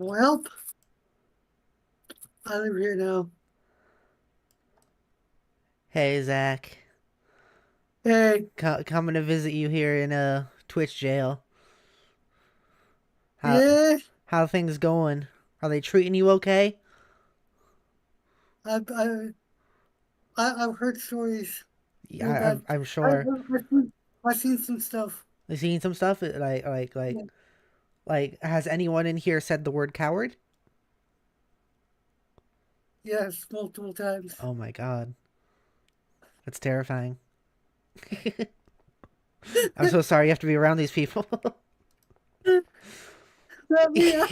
Well, I live here now. Hey Zach, Hey, coming to visit you here in Twitch jail. How yeah, how things going? Are they treating you okay? I've I, I've heard stories. Yeah, Real bad. I'm I, I, sure. I've seen, I've seen some stuff. You seen some stuff Yeah. has anyone in here said the word coward? Yes, multiple times. Oh my god, that's terrifying. I'm so sorry you have to be around these people. Let me out.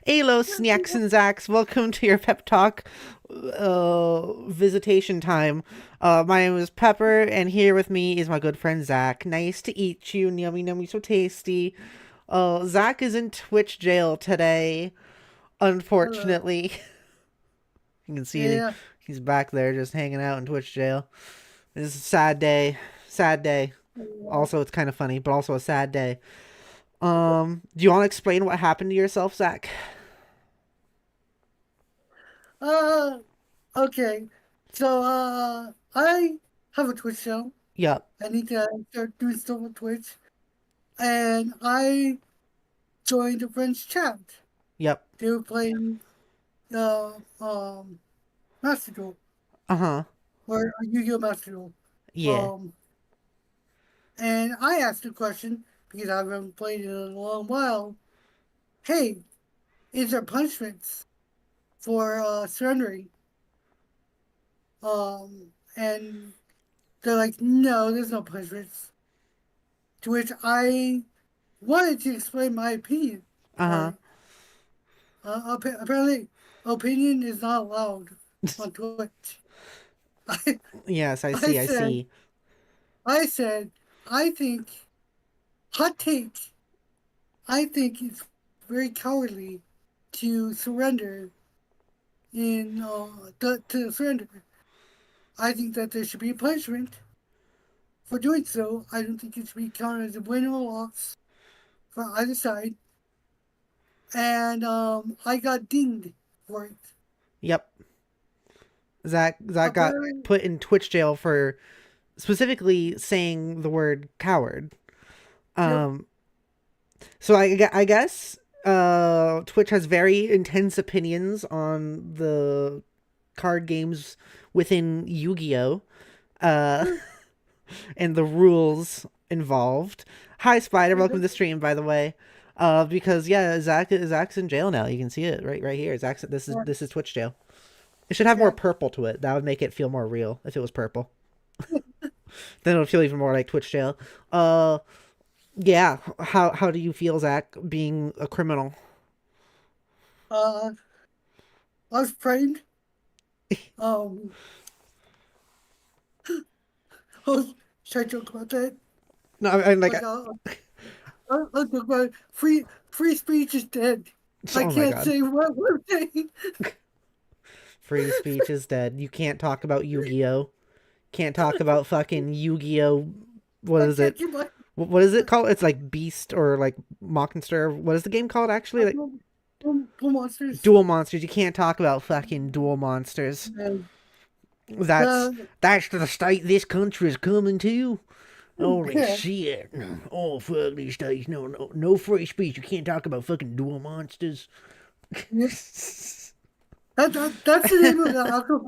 Hello, Snacks and Zacks. Welcome to your pep talk visitation time. My name is Pepper, and here with me is my good friend Zach. Nice to eat you. Yummy, yummy, so tasty. Zach is in Twitch jail today, Hello. unfortunately. You can see it. Yeah. He's back there just hanging out in Twitch jail. It's a sad day. Sad day. Yeah. Also, it's kind of funny, but also a sad day. Do you want to explain what happened to yourself, Zach? Uh, okay. So, I have a Twitch show. Yep. I need to start doing stuff on Twitch, and I joined a friend's chat. Yep. They were playing uh um Master Duel. Uh huh. Or Yu-Gi-Oh! Master Duel. Yeah. Um, and I asked a question because I haven't played it in a long while. Hey, is there punishments for surrendering? And they're like, no, there's no punishments. To which I wanted to explain my opinion Uh about huh. it. Apparently, opinion is not allowed on Twitch. I, Yes, I I see. I said, see. I said, I think, hot take, I think it's very cowardly to surrender to surrender. I think that there should be a punishment for doing so. I don't think it should be counted as a win or loss for either side. And I got dinged for it. Yep. Zach got Apparently, put in Twitch jail for specifically saying the word coward. yep, Um. So I guess Twitch has very intense opinions on the card games within Yu-Gi-Oh. Uh, and the rules involved. Hi, Spider. Welcome to the stream, by the way. Because yeah, Zach's in jail now. You can see it right here. Zach's this is Twitch jail. It should have more yeah. purple to it. That would make it feel more real if it was purple. Then it would feel even more like Twitch jail. Uh, yeah. How do you feel, Zach, being a criminal? Uh, I was framed. Um, should I joke about that? No, I'm like, Like, I'll joke about it. Free speech is dead. I oh my can't god, say what we're saying. free speech is dead. You can't talk about Yu-Gi-Oh. Can't talk about fucking Yu-Gi-Oh. What I is can't it? keep my What is it called? It's like Beast or like Monster. What is the game called actually? Like Pool monsters. Dual Monsters. You can't talk about fucking Dual Monsters. And That's the that's the state this country is coming to. Holy yeah, shit! Oh fuck these states. No free speech. You can't talk about fucking Dual Monsters. yeah. That's the name of the actual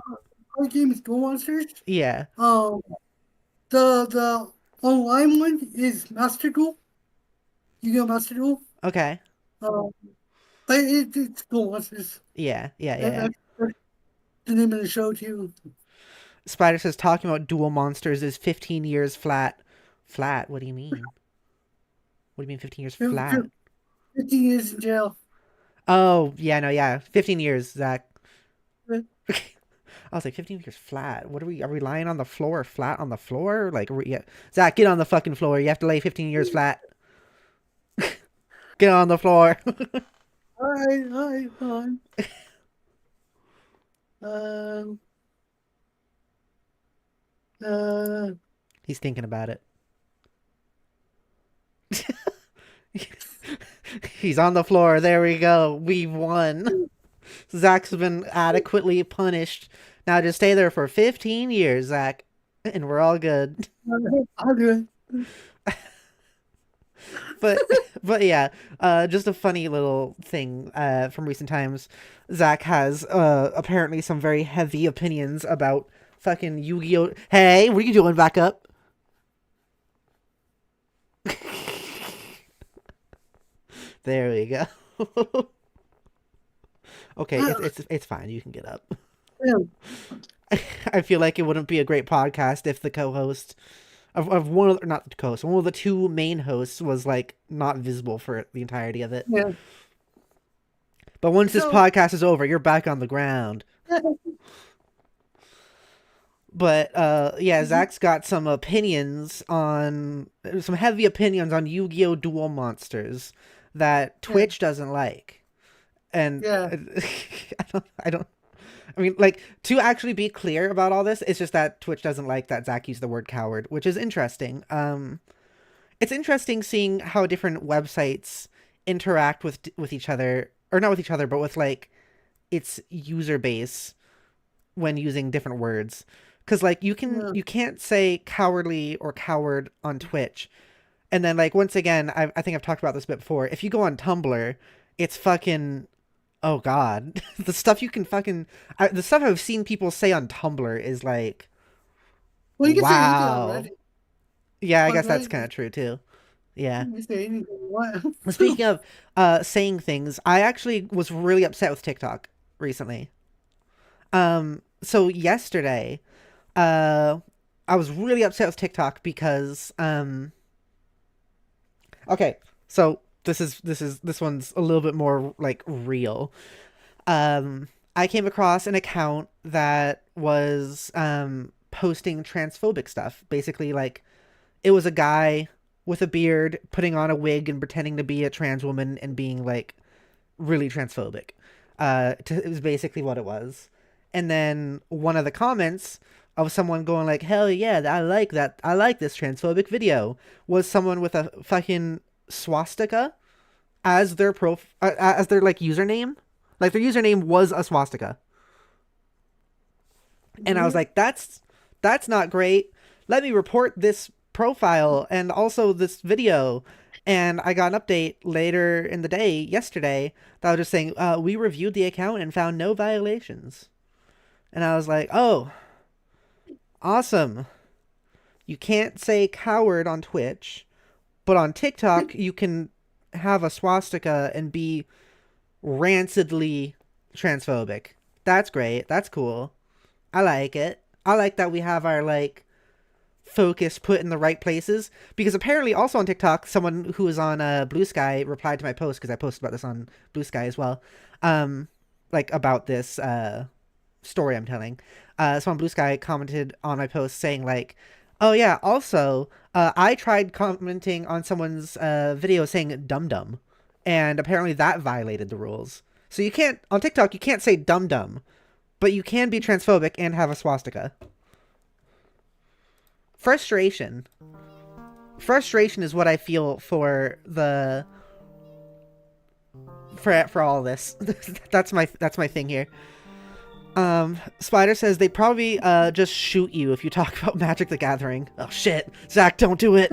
card game is Pool Monsters. Yeah. Um, the online one is Master Duel. You get Master Duel. Okay. Um, but it's Pool Monsters. Yeah. Yeah. Yeah. That, Yeah. that's the name of the show too. Spider says talking about Dual Monsters is 15 years flat. Flat? What do you mean? What do you mean 15 years Fif- flat? fif- 15 years in jail. Oh, yeah, no, yeah. 15 years, Zach. I was like, 15 years flat. What are we lying on the floor, flat on the floor? Like, yeah. Zach, get on the fucking floor. You have to lay 15 years flat. Get on the floor. All right, fine. Um, uh, He's thinking about it. He's on the floor. There we go. We've won. Zach's been adequately punished. Now just stay there for 15 years, Zach, and we're all good. I'll do it. But but yeah, just a funny little thing from recent times. Zach has apparently some very heavy opinions about fucking Yu-Gi-Oh. Hey, what are you doing back up? There we go. Okay, it's fine. You can get up. Yeah. I feel like it wouldn't be a great podcast if the co-host of one of not the co-host, one of the two main hosts was like not visible for the entirety of it. Yeah. But once this So- podcast is over, you're back on the ground. But yeah, Zach's got some some heavy opinions on Yu-Gi-Oh! Duel Monsters that Twitch doesn't like. And Yeah. I don't I mean, like, to actually be clear about all this, it's just that Twitch doesn't like that Zach used the word coward, which is interesting. It's interesting seeing how different websites interact with each other, or not with each other, but with like its user base when using different words. Because like you can't say cowardly or coward on Twitch, and then like once again, I think I've talked about this a bit before. If you go on Tumblr, it's fucking. Oh God, the stuff you can fucking the stuff I've seen people say on Tumblr is like, Well, you can say anything wow. on Reddit. Yeah, I On guess that's Reddit, kind of true too. Yeah. you can say anything you want. Speaking of saying things, I actually was really upset with TikTok recently. So yesterday, I was really upset with TikTok because okay, so this one's a little bit more like real. I came across an account that was posting transphobic stuff. Basically, like it was a guy with a beard putting on a wig and pretending to be a trans woman and being like really transphobic. It was basically what it was. And then one of the comments of someone going like, "Hell yeah, I like that. I like this transphobic video," was someone with a fucking swastika as their as their like username. Like their username was a swastika. And I was like, that's not great. Let me report this profile and also this video. And I got an update later in the day, yesterday, that was just saying, we reviewed the account and found no violations. And I was like, oh, awesome. You can't say coward on Twitch, but on TikTok, you can have a swastika and be rancidly transphobic. That's great. That's cool. I like it. I like that we have our, like, focus put in the right places, because apparently also on TikTok, someone who was on Blue Sky replied to my post, because I posted about this on Blue Sky as well, like about this story I'm telling. So on Blue Sky commented on my post saying like, oh yeah, also I tried commenting on someone's video saying dum dum, and apparently that violated the rules. So you can't on TikTok, you can't say dum dum, but you can be transphobic and have a swastika. Frustration is what I feel for the for all this. that's my thing here. Spider says they'd probably just shoot you if you talk about Magic the Gathering. Oh shit, Zach, don't do it.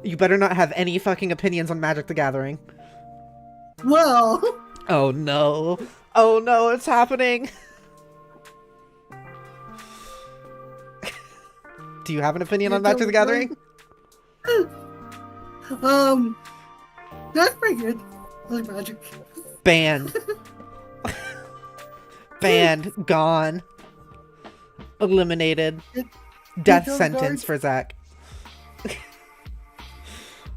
You better not have any fucking opinions on Magic the Gathering. Well. Oh no. Oh no, it's happening. Do you have an opinion on Magic the Gathering? That's pretty good. I like Magic. Banned. Banned. Gone. Eliminated. Death sentence for Zach.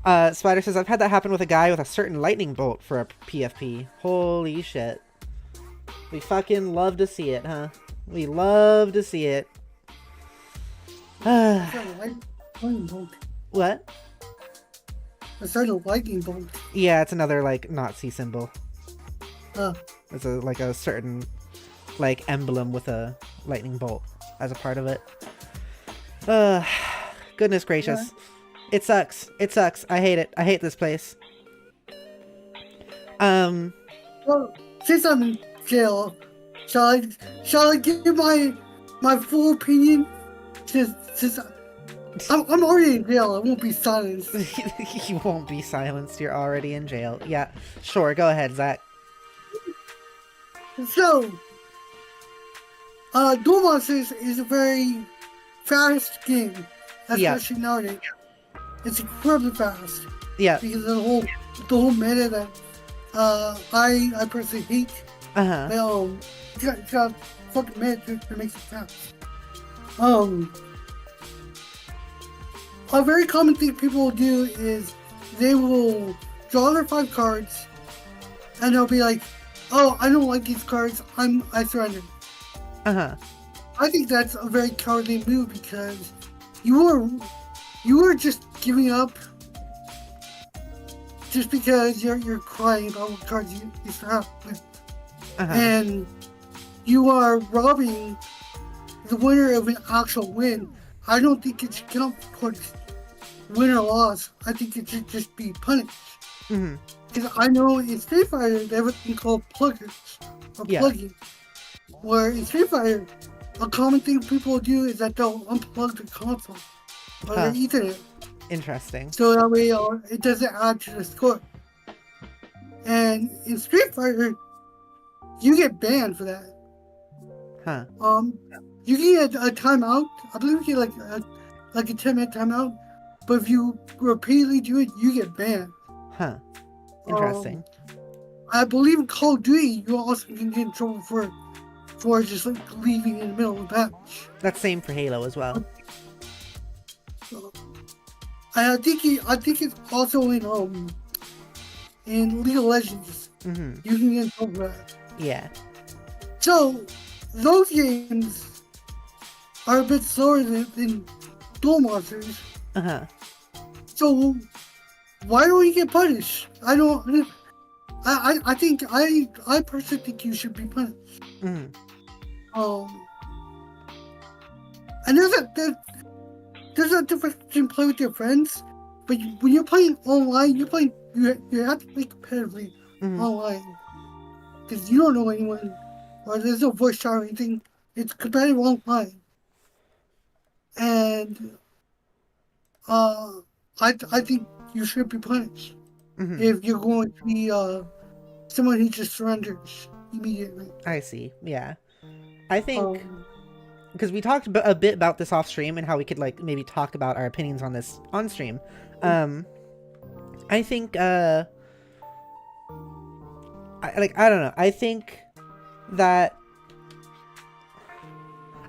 Spider says, I've had that happen with a guy with a certain lightning bolt for a PFP. Holy shit. We fucking love to see it, huh? We love to see it. Lightning bolt. What? I started a lightning bolt. Yeah, it's another like Nazi symbol. Oh. It's like a certain like emblem with a lightning bolt as a part of it. Goodness gracious. Yeah. It sucks. It sucks. I hate it. I hate this place. Well, since I'm in jail, shall I shall I give my full opinion? Since I'm already in jail, I won't be silenced. You won't be silenced. You're already in jail. Yeah, sure. Go ahead, Zach. So, Duel Monsters is a very fast game, Yeah. especially nowadays. It's incredibly fast Yeah. because of the whole meta that I personally hate. Uh-huh. It's got fucking meta that makes it fast. Um, a very common thing people will do is they will draw their 5 cards, and they'll be like, "Oh, I don't like these cards. I surrender." Uh-huh. I think that's a very cowardly move because you are just giving up just because you're crying about what cards you used to have, Uh-huh. and you are robbing the winner of an actual win. I don't think it should count towards win or loss. I think it should just be punished. Mm-hmm. Because I know in Street Fighter they have a thing called pluggers or Yeah. plugging, where in Street Fighter a common thing people do is that they'll unplug the console or their Ethernet, Interesting. so that way it doesn't add to the score. And in Street Fighter, you get banned for that. Huh. You can get a timeout. I believe you get like a 10-minute timeout, but if you repeatedly do it, you get banned. Huh. Interesting. I believe in Call of Duty, you also can get in trouble for just like leaving in the middle of a match. That's same for Halo as well. I think it's also in League of Legends. Mm-hmm. You can get in trouble for that. Yeah. So those games are a bit slower than Duel Monsters. Uh-huh. So why don't we get punished? I don't. I think I personally think you should be punished. Mm-hmm. And there's a difference between playing with your friends, but when you're playing online, you have to play competitively online because you don't know anyone, or there's no voice chat or anything. It's competitive online, and I think you should be punished if you're going to be someone who just surrenders immediately. I see. Yeah. I think because we talked a bit about this off stream and how we could like maybe talk about our opinions on this on stream. I think I don't know. I think that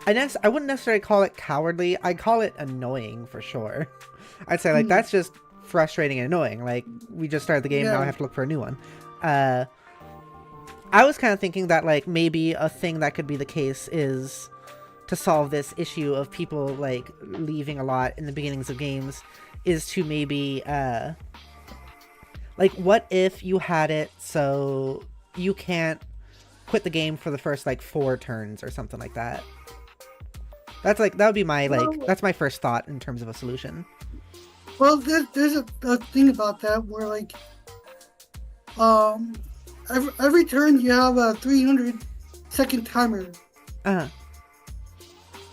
I wouldn't necessarily call it cowardly. I call it annoying for sure. I'd say like that's just frustrating and annoying. Like we just started the game, now I have to look for a new one. I was kind of thinking that like maybe a thing that could be the case is to solve this issue of people like leaving a lot in the beginnings of games is to maybe like what if you had it so you can't quit the game for the first like 4 turns or something like that. That's like that would be my like that's my first thought in terms of a solution. Well, there's a thing about that where like every turn you have a 300-second timer.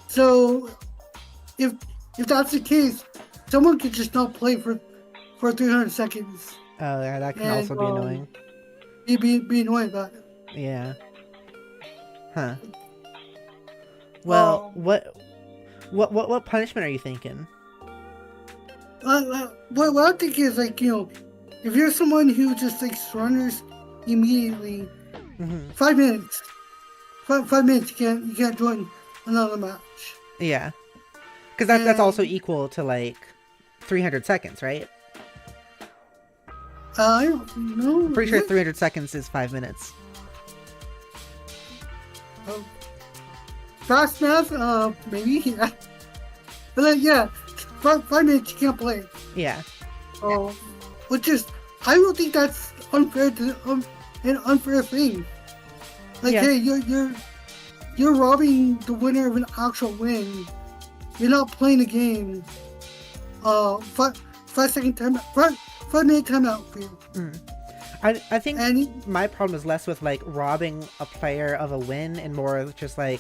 So if that's the case, someone could just not play for 300 seconds. Oh yeah, that can also be annoying. Be annoying about it. Yeah. Huh. Well, what punishment are you thinking? What I think is like, you know, if you're someone who just like surrenders immediately, 5 minutes. 5 minutes you can't join another match. Yeah. Because that's also equal to like 300 seconds, right? I don't know. I'm pretty sure 300 seconds is 5 minutes. Fast math, maybe, yeah. But then, yeah, 5 minutes you can't play. Yeah. Which is, I don't think that's unfair to an unfair thing. Like, hey, you're robbing the winner of an actual win. You're not playing the game. 5 second time, 5 minute timeout for you. I think And my problem is less with like robbing a player of a win and more of just like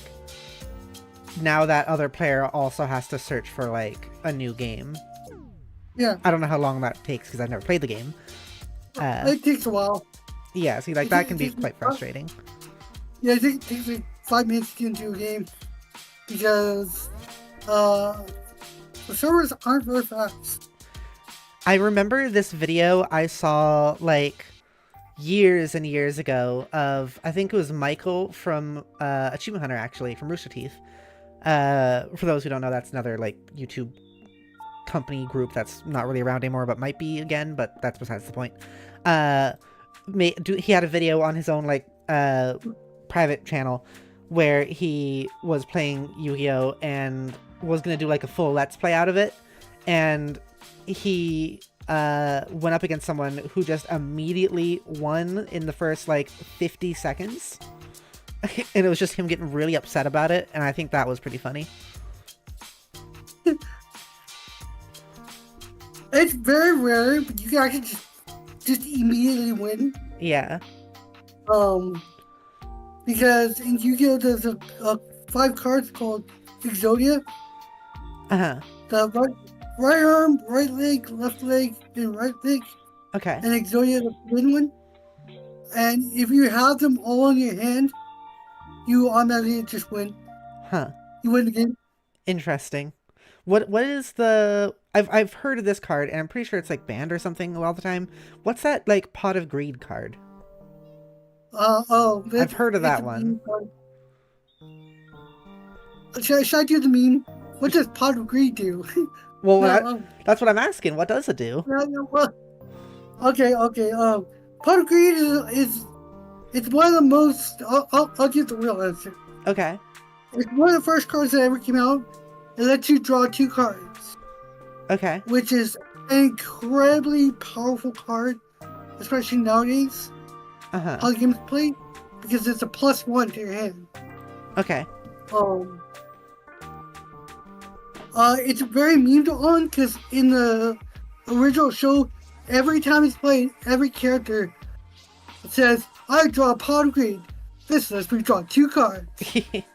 now that other player also has to search for like a new game. yeah, I don't know how long that takes because I've never played the game. it takes a while. Yeah, see, like that can be quite frustrating. Yeah, it takes like 5 minutes to get into a game because the servers aren't very fast. I remember this video I saw like years and years ago of, I think it was Michael from Achievement Hunter, actually, from Rooster Teeth. For those who don't know, that's another like YouTube company group that's not really around anymore, but might be again, but that's besides the point. He had a video on his own like private channel where he was playing Yu-Gi-Oh! And was gonna do like a full Let's Play out of it, and he went up against someone who just immediately won in the first like 50 seconds. And it was just him getting really upset about it, and I think that was pretty funny. It's very rare, but you can actually just immediately win. Yeah. Because in Yu-Gi-Oh! There's a 5 cards called Exodia. Uh-huh. The right arm, right leg, left leg, and right leg. Okay. And Exodia, the win one. And if you have them all in your hand, you automatically just win. Huh. You win the game. Interesting. What is the... I've heard of this card, and I'm pretty sure it's like banned or something all the time. What's that like Pot of Greed card? I've heard of that one. Should I do the meme? What does Pot of Greed do? Well, that's what I'm asking. What does it do? Well, okay. Pot of Greed is it's one of the most. I'll give the real answer. Okay. It's one of the first cards that ever came out. It lets you draw 2 cards. Okay. Which is an incredibly powerful card, especially nowadays. How the game's played, because it's a +1 to your hand. Okay. It's very memed on because in the original show, every time it's played, every character says, "I draw a Pot of Greed. This lets me draw 2 cards.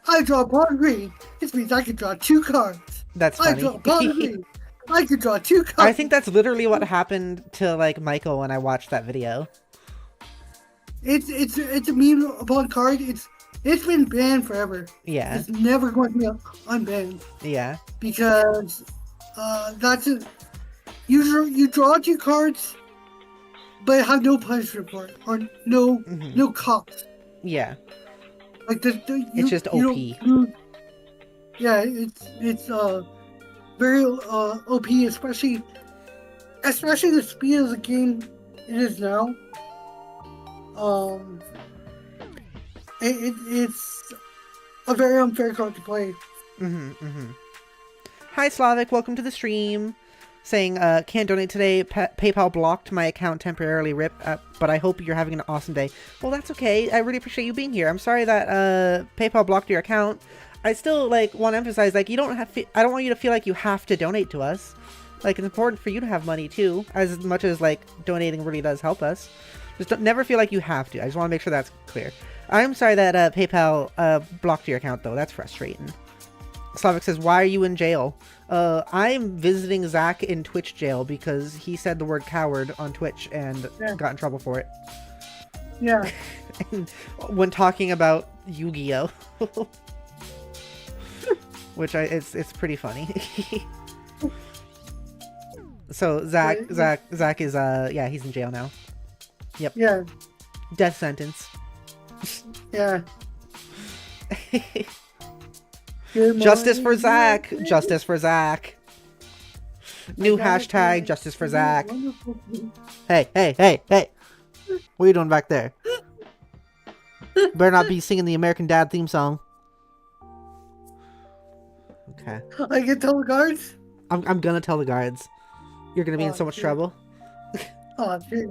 I draw a Pot of Greed. This means I can draw 2 cards. That's funny. I draw a Pot of Greed. I can draw 2 cards." I think that's literally what happened to like Michael when I watched that video. It's a meme upon card. It's been banned forever. Yeah. It's never going to be unbanned. Yeah. Because that's it. You draw 2 cards, but have no punishment for it, or no cost. Yeah. Like it's just OP. Yeah, it's very OP, especially the speed of the game it is now. It's a very unfair card to play. Hi Slavic, welcome to the stream. Saying, can't donate today. PayPal blocked my account temporarily, rip. But I hope you're having an awesome day. Well, that's okay. I really appreciate you being here. I'm sorry that PayPal blocked your account. I still like want to emphasize, like, you don't have. I don't want you to feel like you have to donate to us. Like, it's important for you to have money too, as much as like donating really does help us. Just never feel like you have to. I just want to make sure that's clear. I'm sorry that PayPal blocked your account though. That's frustrating. Slavic says, why are you in jail? I'm visiting Zach in Twitch jail because he said the word coward on Twitch and got in trouble for it. Yeah. When talking about Yu-Gi-Oh! Which it's pretty funny. So Zach is yeah, he's in jail now. Yep. Yeah. Death sentence. Yeah. Justice for Zach! Justice for Zach! New hashtag, Justice for Zach. Hey! What are you doing back there? Better not be singing the American Dad theme song. Okay. I can tell the guards? I'm gonna tell the guards. You're gonna be in so much trouble. Oh, shit.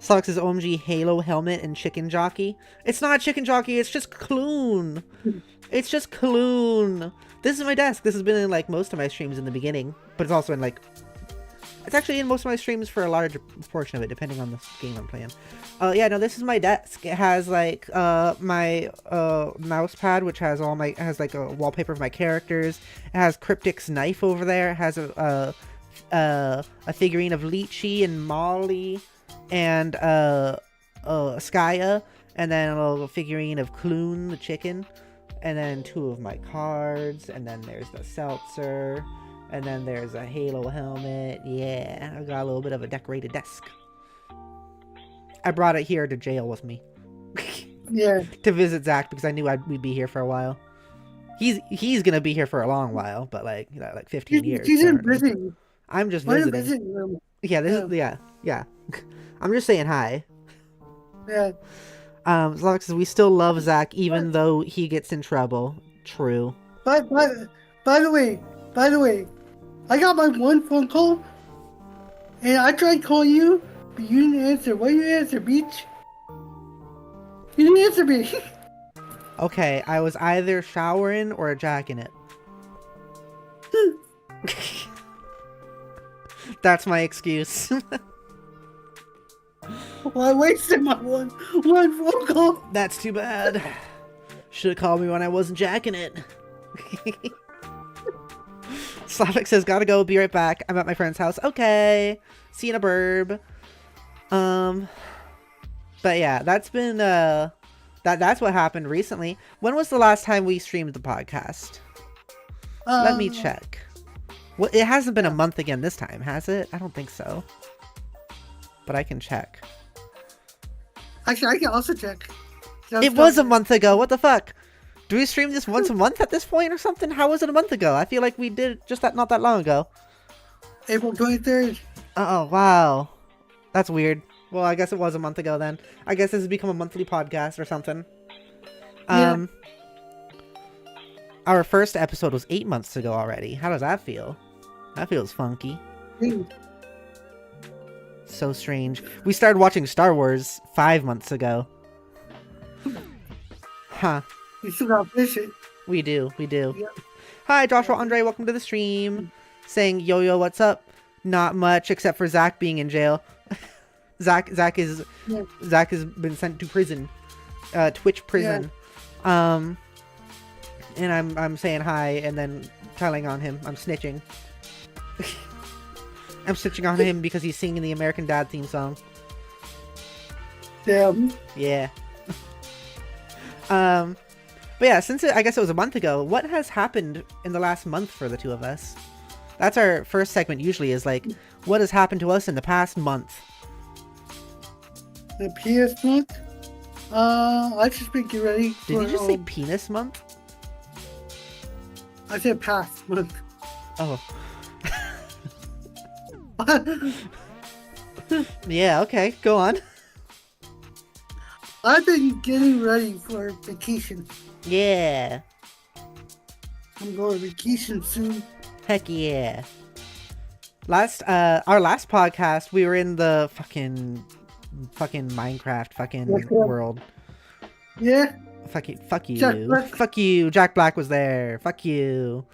Sox is OMG Halo helmet and chicken jockey. It's not chicken jockey, it's just Kloon. It's just Kloon. This is my desk. This has been in like most of my streams in the beginning, but it's also in like It's actually in most of my streams for a large portion of it, depending on the game I'm playing. Yeah, no, this is my desk. It has like my mouse pad, which has like a wallpaper of my characters. It has Cryptic's knife over there. It has a figurine of Lychee and Molly and Skya, and then a little figurine of Clune the chicken, and then 2 of my cards, and then there's the seltzer, and then there's a Halo helmet. Yeah, I got a little bit of a decorated desk. I brought it here to jail with me. Yeah. To visit Zach because I knew we'd be here for a while. He's gonna be here for a long while, but like 15 years. She's in visiting. I'm just We're in visiting. visiting room. Yeah, this is yeah. I'm just saying hi. Yeah. As long as we still love Zach even though he gets in trouble. True. By the way, I got my one phone call, and I tried calling you, but you didn't answer. Why you didn't answer, Beach? You didn't answer me. Okay, I was either showering or jacking it. That's my excuse. Well, I wasted my one phone call. That's too bad. Should have called me when I wasn't jacking it. Slavic says, gotta go, be right back. I'm at my friend's house. Okay. See you in a burb. But yeah, that's been, that's what happened recently. When was the last time we streamed the podcast? Let me check. Well, it hasn't been a month again this time, has it? I don't think so. But I can check. Actually, I can also check. It was a month ago. What the fuck? Do we stream this once a month at this point or something? How was it a month ago? I feel like we did just that not that long ago. April 23rd. Oh, wow. That's weird. Well, I guess it was a month ago then. I guess this has become a monthly podcast or something. Yeah. Our first episode was 8 months ago already. How does that feel? That feels funky. So strange. We started watching Star Wars 5 months ago. Huh. You still gotta finish it. We do. Yep. Hi, Joshua Andre. Welcome to the stream. Saying, yo, what's up? Not much, except for Zach being in jail. Zach has been sent to prison. Twitch prison. Yeah. And I'm saying hi and then telling on him. I'm snitching. I'm snitching on him because he's singing the American Dad theme song. Damn. Yeah. But yeah, I guess it was a month ago, what has happened in the last month for the two of us? That's our first segment usually, is like, what has happened to us in the past month? The PS month? I just been getting ready for... Did you just say penis month? I said past month. Oh. Yeah, okay, go on. I've been getting ready for vacation. Yeah. I'm going on vacation soon. Heck yeah. Our last podcast, we were in the fucking Minecraft world. Yeah. Fuck you. Fuck you. Jack Black was there. Fuck you.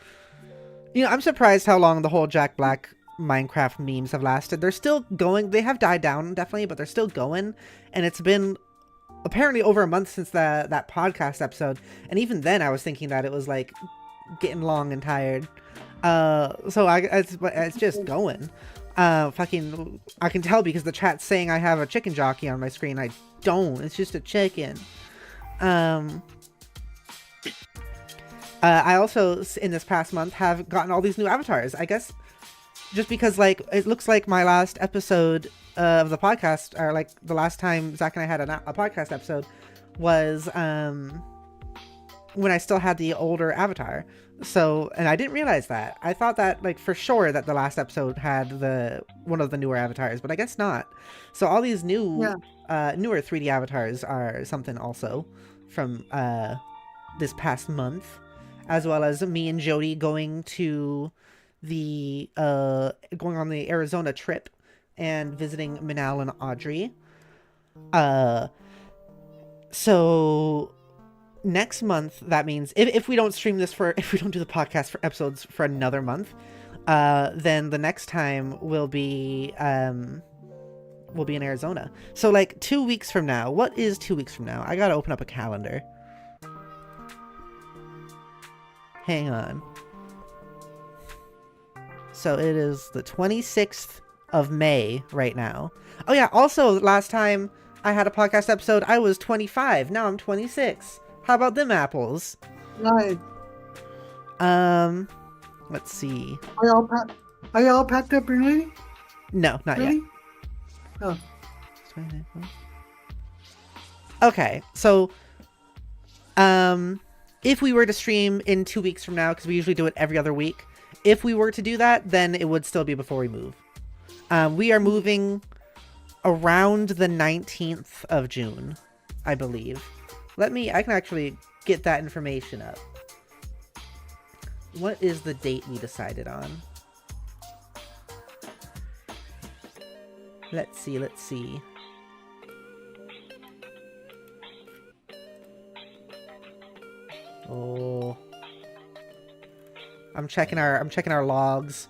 You know, I'm surprised how long the whole Jack Black Minecraft memes have lasted. They're still going. They have died down, definitely, but they're still going. And it's been apparently over a month since that podcast episode. And even then, I was thinking that it was, like, getting long and tired. So it's just going. I can tell because the chat's saying I have a chicken jockey on my screen. I don't. It's just a chicken. I also, in this past month, have gotten all these new avatars. I guess just because, like, it looks like my last episode of the podcast, or like the last time Zach and I had a podcast episode, was when I still had the older avatar. So, and I didn't realize that. I thought that, like, for sure that the last episode had one of the newer avatars, but I guess not. So all these newer 3D avatars are something also from this past month, as well as me and Jody going on the Arizona trip and visiting Manal and Audrey. So next month, that means if we don't do the podcast for episodes for another month, then the next time will be in Arizona. So like 2 weeks from now. What is 2 weeks from now? I gotta open up a calendar. Hang on. So it is the 26th of May right now. Oh yeah, also last time I had a podcast episode, I was 25. Now I'm 26. How about them apples? Right. Let's see. Are y'all packed up and ready? No, not Ready? yet. Oh. Okay, so if we were to stream in 2 weeks from now, because we usually do it every other week, if we were to do that, then it would still be before we move. We are moving around the 19th of June, I believe. I can actually get that information up. What is the date we decided on? Let's see. Oh. I'm checking our logs.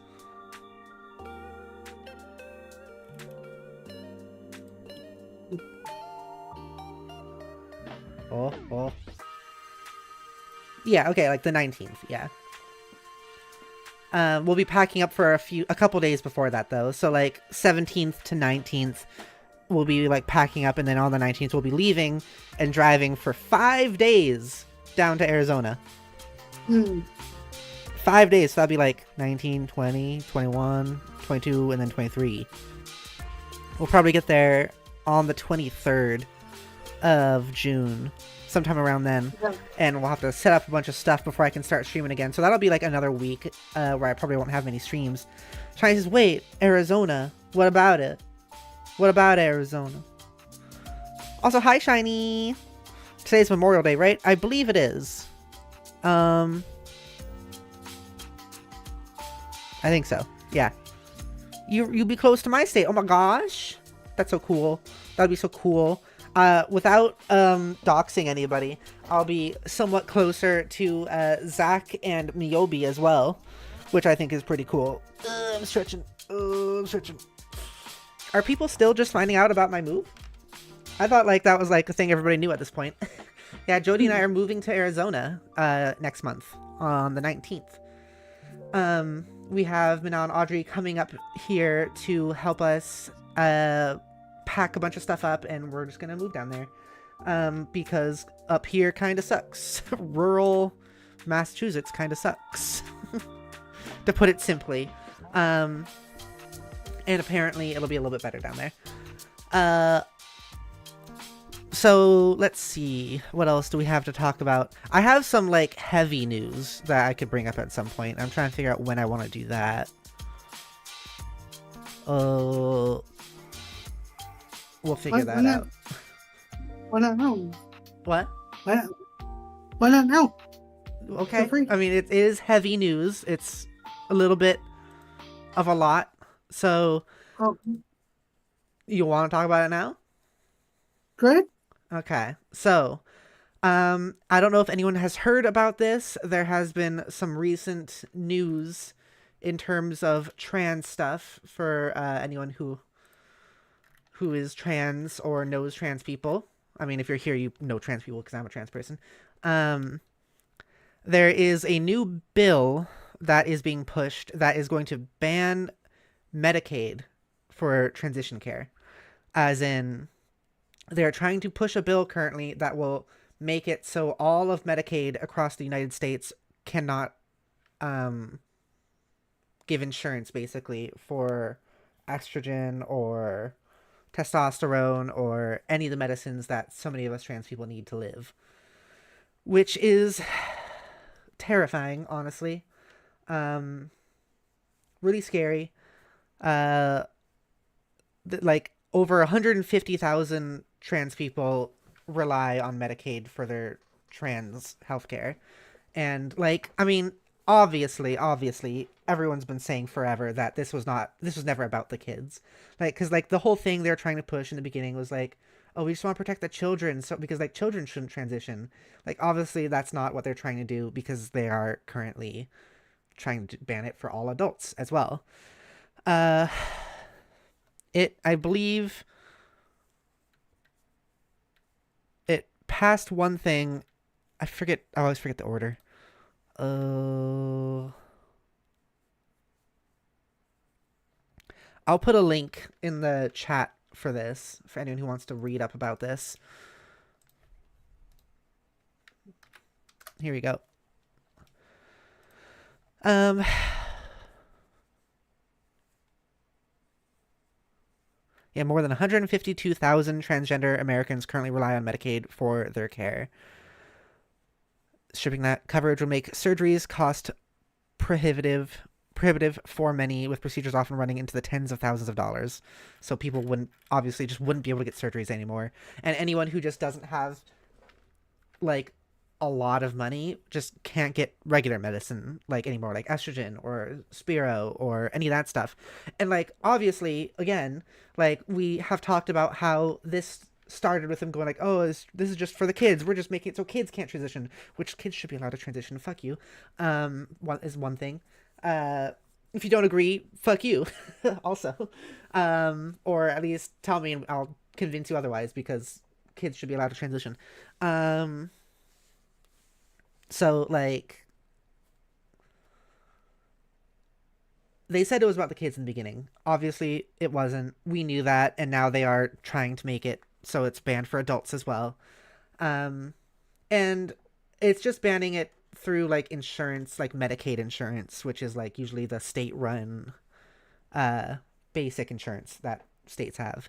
Oh. Yeah, okay, like the 19th, yeah. We'll be packing up for a couple days before that though. So like 17th to 19th we'll be like packing up, and then on the 19th we'll be leaving and driving for 5 days down to Arizona. 5 days, so that'll be like 19, 20, 21, 22, and then 23. We'll probably get there on the 23rd of June, sometime around then. Yeah. And we'll have to set up a bunch of stuff before I can start streaming again. So that'll be like another week where I probably won't have many streams. China says, wait, Arizona, what about it? What about Arizona? Also, hi, Shiny. Today's Memorial Day, right? I believe it is. I think so. Yeah. You'll be close to my state. Oh my gosh. That's so cool. That'd be so cool. Without doxing anybody, I'll be somewhat closer to Zach and Miyobi as well, which I think is pretty cool. I'm stretching. Are people still just finding out about my move? I thought like that was like a thing everybody knew at this point. Yeah, Jody and I are moving to Arizona next month on the 19th. We have Minna and Audrey coming up here to help us pack a bunch of stuff up, and we're just gonna move down there because up here kind of sucks. Rural Massachusetts kind of sucks, to put it simply. And apparently it'll be a little bit better down there. So let's see, what else do we have to talk about? I have some like heavy news that I could bring up at some point. I'm trying to figure out when I want to do that. We'll figure that out. Why not now? What? Why not now? Okay. I mean, it is heavy news. It's a little bit of a lot. So, you want to talk about it now? Good. Okay. So, I don't know if anyone has heard about this. There has been some recent news in terms of trans stuff for anyone who is trans or knows trans people. I mean, if you're here, you know trans people because I'm a trans person. There is a new bill that is being pushed that is going to ban Medicaid for transition care. As in, they're trying to push a bill currently that will make it so all of Medicaid across the United States cannot give insurance, basically, for estrogen or testosterone or any of the medicines that so many of us trans people need to live. Which is terrifying, honestly. Really scary. Like, over 150,000 trans people rely on Medicaid for their trans healthcare. And, like, I mean, obviously, everyone's been saying forever that this was never about the kids. Like, because, like, the whole thing they're trying to push in the beginning was, like, oh, we just want to protect the children, so because, like, children shouldn't transition. Like, obviously, that's not what they're trying to do because they are currently, trying to ban it for all adults as well. Uh, I believe it passed one thing. I forget. I always forget the order. Uh, I'll put a link in the chat for this for anyone who wants to read up about this. Here we go. Um, yeah, more than 152,000 transgender Americans currently rely on Medicaid for their care. Stripping that coverage would make surgeries cost prohibitive for many, with procedures often running into the tens of thousands of dollars. So people wouldn't be able to get surgeries anymore. And anyone who just doesn't have like a lot of money just can't get regular medicine like anymore, like estrogen or Spiro or any of that stuff. And like obviously, again, like we have talked about how this started with them going like, oh, this is just for the kids. We're just making it so kids can't transition, which kids should be allowed to transition. Fuck you. One thing. If you don't agree, fuck you. Also, or at least tell me and I'll convince you otherwise because kids should be allowed to transition. So like they said it was about the kids in the beginning. Obviously, it wasn't. We knew that, and now they are trying to make it so it's banned for adults as well. Um, and it's just banning it through like insurance, like Medicaid insurance, which is like usually the state-run uh, basic insurance that states have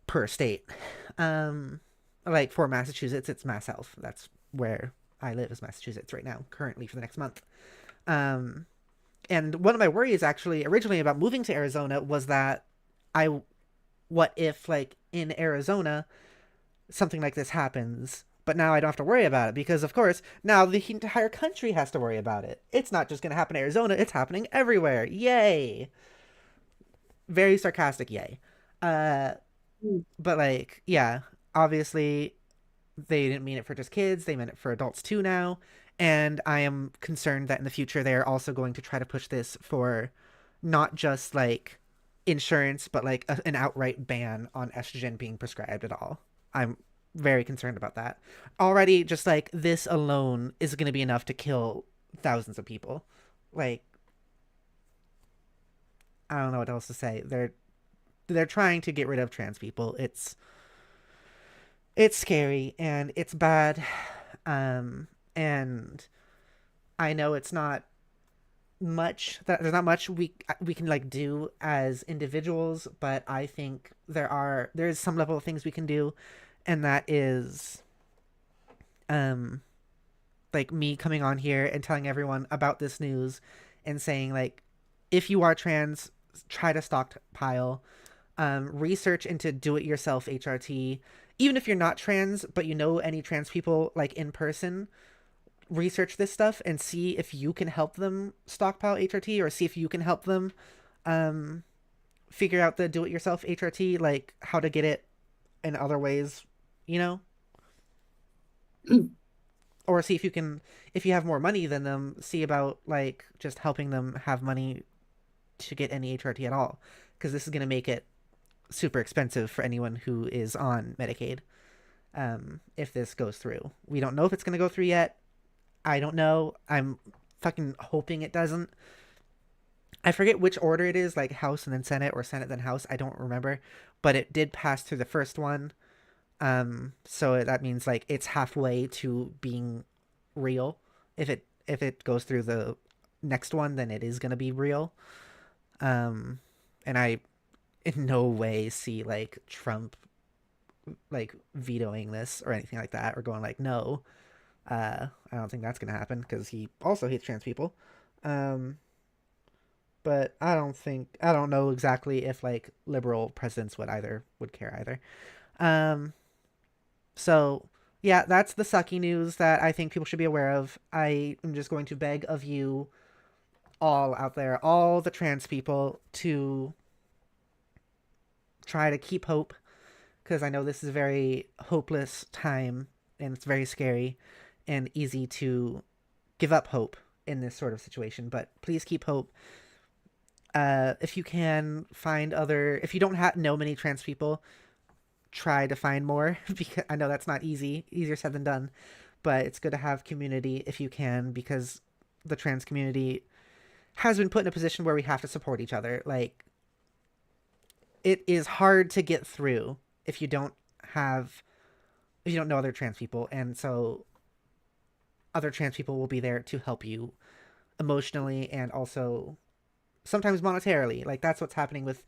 per state. Like for Massachusetts, it's Mass Health. That's where I live, is Massachusetts right now, currently for the next month. And one of my worries actually originally about moving to Arizona was that what if like in Arizona something like this happens, but now I don't have to worry about it because of course now the entire country has to worry about it. It's not just going to happen in Arizona, it's happening everywhere. Yay. Very sarcastic yay. Uh but like yeah, obviously they didn't mean it for just kids, they meant it for adults too now. And I am concerned that in the future they are also going to try to push this for not just like insurance, but like an outright ban on estrogen being prescribed at all. I'm very concerned about that. Already, just like this alone is going to be enough to kill thousands of people. Like, I don't know what else to say. They're trying to get rid of trans people. It's scary and it's bad. And I know it's not much that there's not much we can like do as individuals, but I think there's some level of things we can do, and that is like me coming on here and telling everyone about this news and saying like if you are trans, try to stockpile, research into do it yourself HRT. Even if you're not trans but you know any trans people like in person, research this stuff and see if you can help them stockpile HRT, or see if you can help them figure out the do it yourself HRT, like how to get it in other ways, you know? Or see if you can, if you have more money than them, see about like just helping them have money to get any HRT at all, because this is going to make it super expensive for anyone who is on Medicaid. If this goes through, we don't know if it's going to go through yet. I don't know. I'm fucking hoping it doesn't. I forget which order it is, like House and then Senate, or Senate then House. I don't remember, but it did pass through the first one. So that means like it's halfway to being real. If it goes through the next one, then it is gonna be real. And I in no way see like Trump like vetoing this or anything like that, or going like no. I don't think that's gonna happen because he also hates trans people. Um, but I don't know exactly if like liberal presidents would care either. Um, so yeah, that's the sucky news that I think people should be aware of. I am just going to beg of you all out there, all the trans people, to try to keep hope, because I know this is a very hopeless time and it's very scary and easy to give up hope in this sort of situation. But please keep hope. If you can find other, if you don't know many trans people, try to find more because I know that's not easier said than done, but it's good to have community if you can, because the trans community has been put in a position where we have to support each other. Like, it is hard to get through if you don't know other trans people, and so other trans people will be there to help you emotionally and also sometimes monetarily. Like, that's what's happening with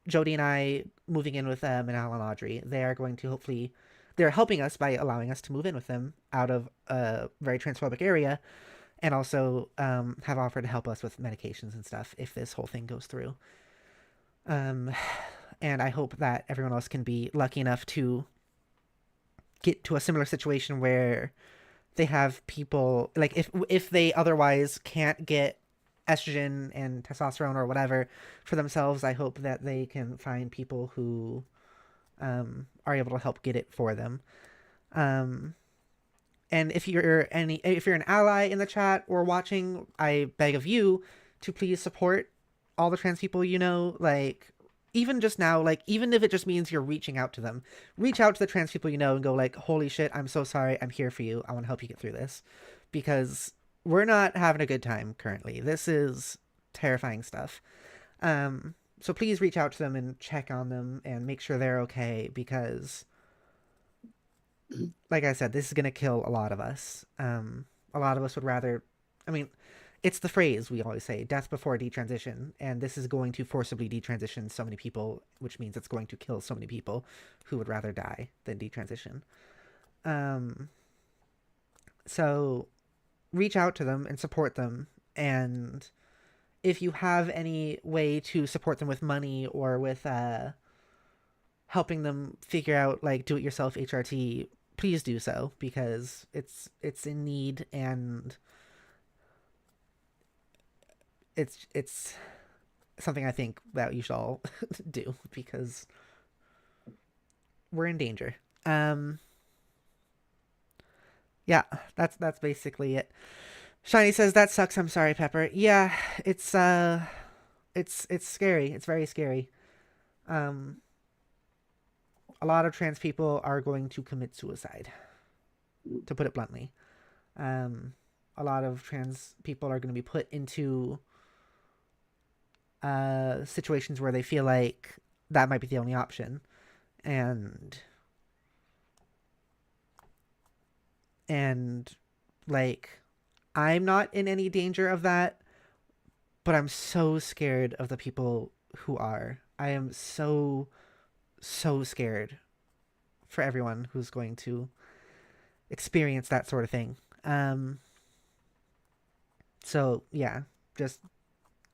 Jody and I moving in with Manal and Audrey. They are going to hopefully, they're helping us by allowing us to move in with them out of a very transphobic area, and also have offered to help us with medications and stuff if this whole thing goes through. And I hope that everyone else can be lucky enough to get to a similar situation where they have people, like, if they otherwise can't get estrogen and testosterone or whatever for themselves, I hope that they can find people who are able to help get it for them. And if you're an ally in the chat or watching, I beg of you to please support all the trans people you know. Like, even just now, like, even if it just means you're reaching out to them, reach out to the trans people you know and go like, holy shit, I'm so sorry, I'm here for you, I want to help you get through this, because we're not having a good time currently. This is terrifying stuff. So please reach out to them and check on them and make sure they're okay, because like I said, this is going to kill a lot of us. A lot of us would rather, I mean, it's the phrase we always say, death before detransition, and this is going to forcibly detransition so many people, which means it's going to kill so many people who would rather die than detransition. So reach out to them and support them, and if you have any way to support them with money or with helping them figure out, like, do-it-yourself HRT, please do so, because it's in need, and it's something I think that you should all do, because we're in danger. Yeah, that's basically it. Shiny says that sucks. I'm sorry, Pepper. Yeah, it's scary. It's very scary. A lot of trans people are going to commit suicide, to put it bluntly. A lot of trans people are going to be put into situations where they feel like that might be the only option, and like, I'm not in any danger of that, but I'm so scared of the people who are. I am so scared for everyone who's going to experience that sort of thing. So yeah, just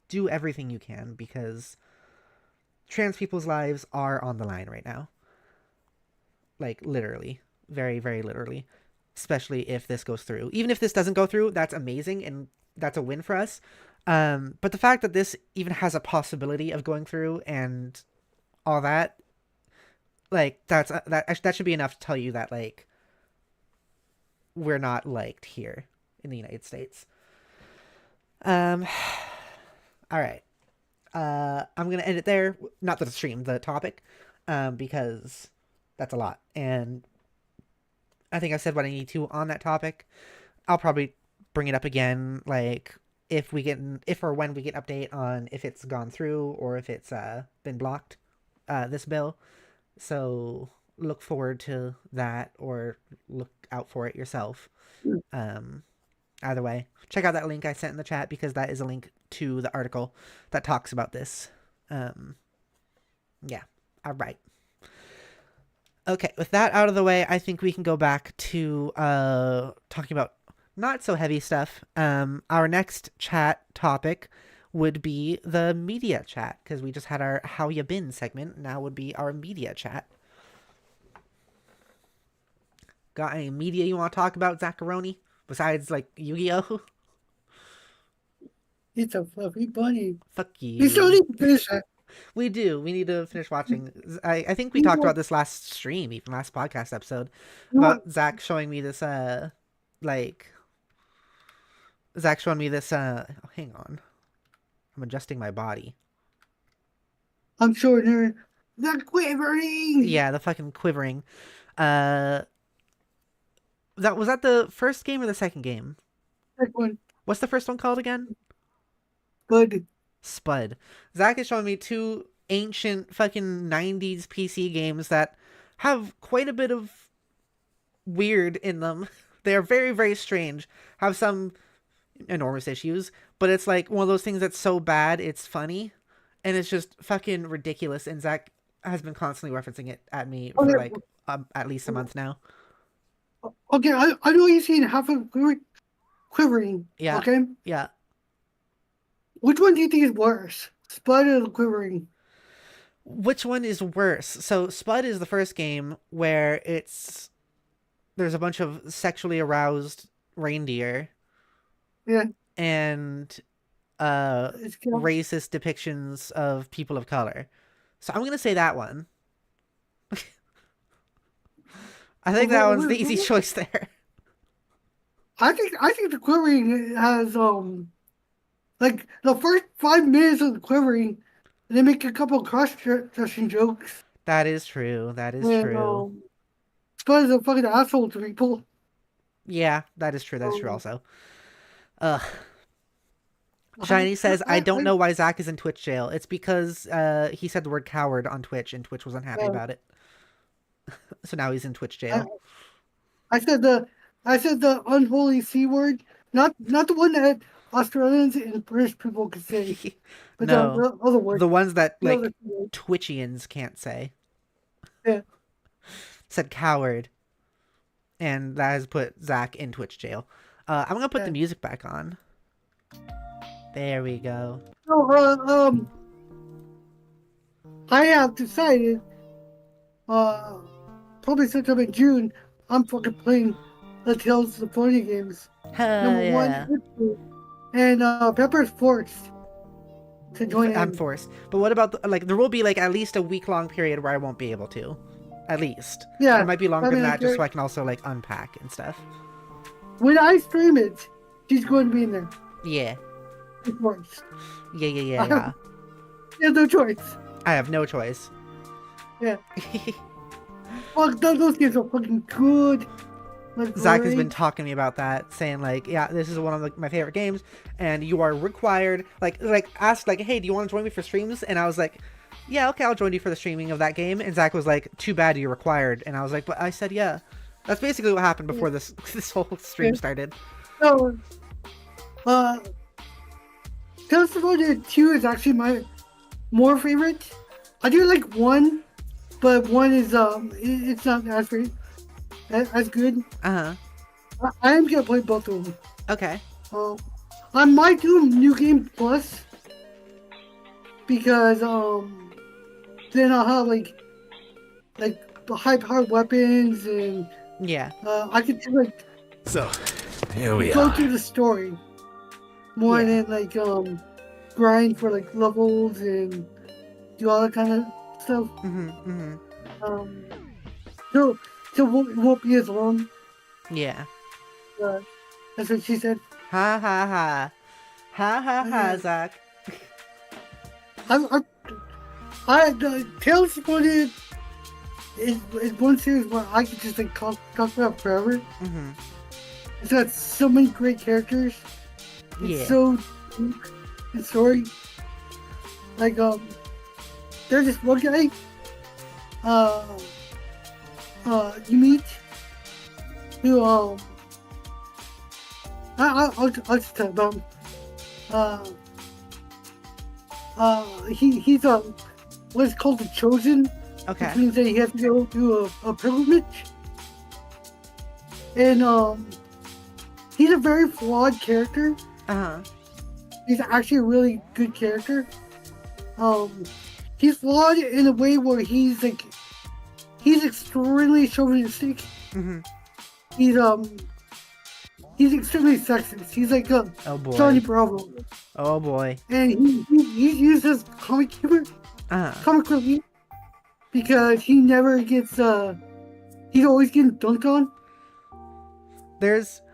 do everything you can, because trans people's lives are on the line right now. Like, literally. Very, very literally. Especially if this goes through. Even if this doesn't go through, that's amazing and that's a win for us. But the fact that this even has a possibility of going through and all that, like, that should be enough to tell you that, like, we're not liked here in the United States. All right. I'm gonna end it there. Not the stream, the topic, because that's a lot, and I think I said what I need to on that topic. I'll probably bring it up again, like, if or when we get an update on if it's gone through or if it's been blocked, this bill. So look forward to that, or look out for it yourself. Either way, check out that link I sent in the chat, because that is a link to the article that talks about this. Yeah. All right. Okay, with that out of the way, I think we can go back to talking about not so heavy stuff. Our next chat topic would be the media chat, because we just had our How Ya Been segment. Now would be our media chat. Got any media you want to talk about, Zacharoni? Besides, like, Yu-Gi-Oh? It's a fluffy bunny. Fuck You still you. need to finish that. We do. We need to finish watching. I think we talked about this last stream, even last podcast episode, about Zach showing me this, like, Zach showed me this. Oh, hang on, I'm adjusting my body. I'm sure they're not quivering. Yeah, the fucking quivering. Uh, that was that the first game or the second game? That one, What's the first one called again? good. Spud. Zach is showing me two ancient fucking 90s PC games that have quite a bit of weird in them. They are very, very strange. Have some enormous issues, but it's like one of those things that's so bad it's funny, and it's just fucking ridiculous. And Zach has been constantly referencing it at me for Okay, like at least a month now. okay. I know you've seen half of quivering. Yeah, Okay, yeah. which one do you think is worse, Spud or the quivering? Which one is worse? So Spud is the first game where there's a bunch of sexually aroused reindeer Yeah, and it's kind of, racist depictions of people of color. So I'm gonna say that one. I think that one's the easy choice there. I think the quivering has like the first 5 minutes of the quivering, they make a couple of cross-dressing jokes, That is true. That is and true. Spud is a fucking asshole to people. Yeah, that is true. That's true Um, also. Ugh. I, Shiny says, I I, don't I, know why Zach is in Twitch jail. It's because he said the word coward on Twitch and Twitch was unhappy uh, about it. So now he's in Twitch I, jail. I said the unholy C word, not the one that Australians and British people could say, but No. the other word, The ones that the other like C word. Twitchians can't say. Yeah, Said coward. And that has put Zach in Twitch jail. I'm gonna put the yeah. music back on. There we go. So, I have decided, uh, probably sometime in June, I'm fucking playing the Tales of Pony games. Hell Number one, yeah. and Pepper's forced to join I'm in. forced. But what about like there will be like at least a week-long period where I won't be able to. At least. It Yeah, might be I longer than mean, like, that just so I can also like unpack and stuff. when I stream it, she's going to be in there. Yeah. Of course. Yeah. There's no choice. I have no choice. Yeah. Fuck, those games are fucking good. Like, Zach has been great. talking to me about that, saying like, yeah, this is one of my favorite games, and you are required, like asked like, hey, do you want to join me for streams? And I was like, yeah, okay, I'll join you for the streaming of that game. And Zach was like, too bad you're required. And I was like, but I said yeah. That's basically what happened before this whole stream started. So, uh, Tales of Pony 2 is actually my more favorite. I do like 1, but 1 is, it's not as good. Uh huh. I am gonna play both of them. Okay. Um, I might do New Game Plus because then I'll have like the high powered weapons and Yeah. I could do like So, here we go are. through the story more Yeah. than like grind for like levels and do all that kind of stuff. Um, so it won't be as long. Yeah. Uh, that's what she said. Ha ha ha. Ha ha ha, Zach. The Tales of Pony is one series where I could just like talk about forever. It's got so many great characters. It's Yeah. so deep in story. Like there's this one guy you meet who I'll just tell about him. He's what is called the Chosen, Okay. which means that he has to go through a pilgrimage, and he's a very flawed character. Uh huh. He's actually a really good character. He's flawed in a way where he's extremely chauvinistic. He's extremely sexist. He's like a Oh boy. Johnny Bravo, Oh boy. and he uses comic humor, Uh huh. comic relief, because he never gets he's always getting dunked on.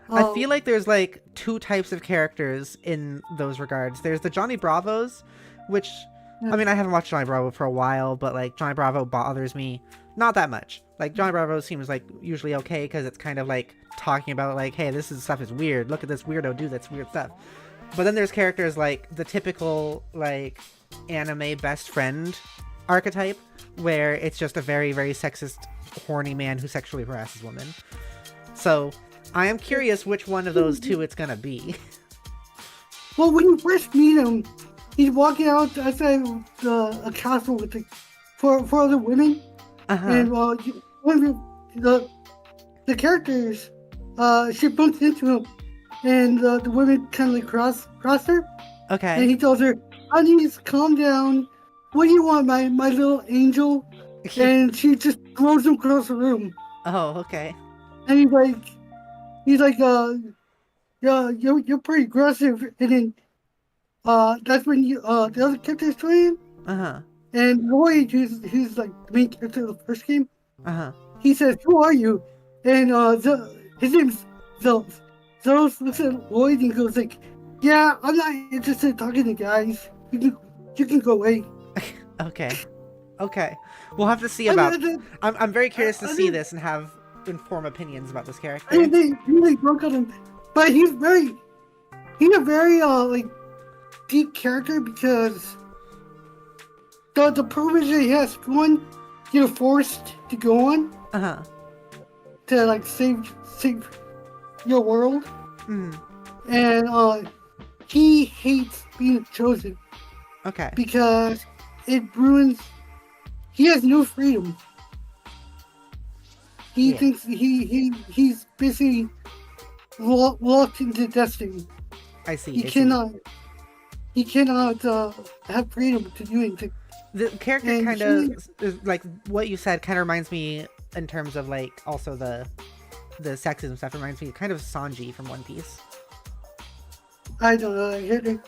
I feel like there's like two types of characters in those regards. There's the Johnny Bravos, which, I mean, I haven't watched Johnny Bravo for a while, but like Johnny Bravo bothers me not that much. Like Johnny Bravo seems like usually okay because it's kind of like talking about like, hey, stuff is weird. Look at this weirdo do that's weird stuff. But then there's characters like the typical like anime best friend archetype, where it's just a very, very sexist, horny man who sexually harasses women. So I am curious which one of those two it's gonna be. Well, when you first meet him, he's walking out outside a castle with four other women, and one of the characters, she bumps into him, and the women kind of like cross her. Okay. And he tells her, "Honey, calm down. What do you want, my little angel?" And she just throws him across the room. Oh, okay. And he's like, yeah, you're pretty aggressive. And then, that's when the other characters join in. And Lloyd, who's like the main character of the first game, he says, "Who are you?" And his name's Zelos. Zelos looks at Lloyd and goes like, "Yeah, I'm not interested in talking to guys. You can go away." Okay. We'll have to see about. I'm very curious to see this and have informed opinions about this character. I mean, they really broke on him, but he's a very like deep character because the privilege that he has. One, you're forced to go on to like save your world, and he hates being chosen. Okay. Because it ruins. He has no freedom. He thinks he's busy locked into destiny. I see. He cannot have freedom to do anything. The character kind of like what you said kind of reminds me in terms of like also the sexism stuff. Reminds me kind of Sanji from One Piece. I don't know.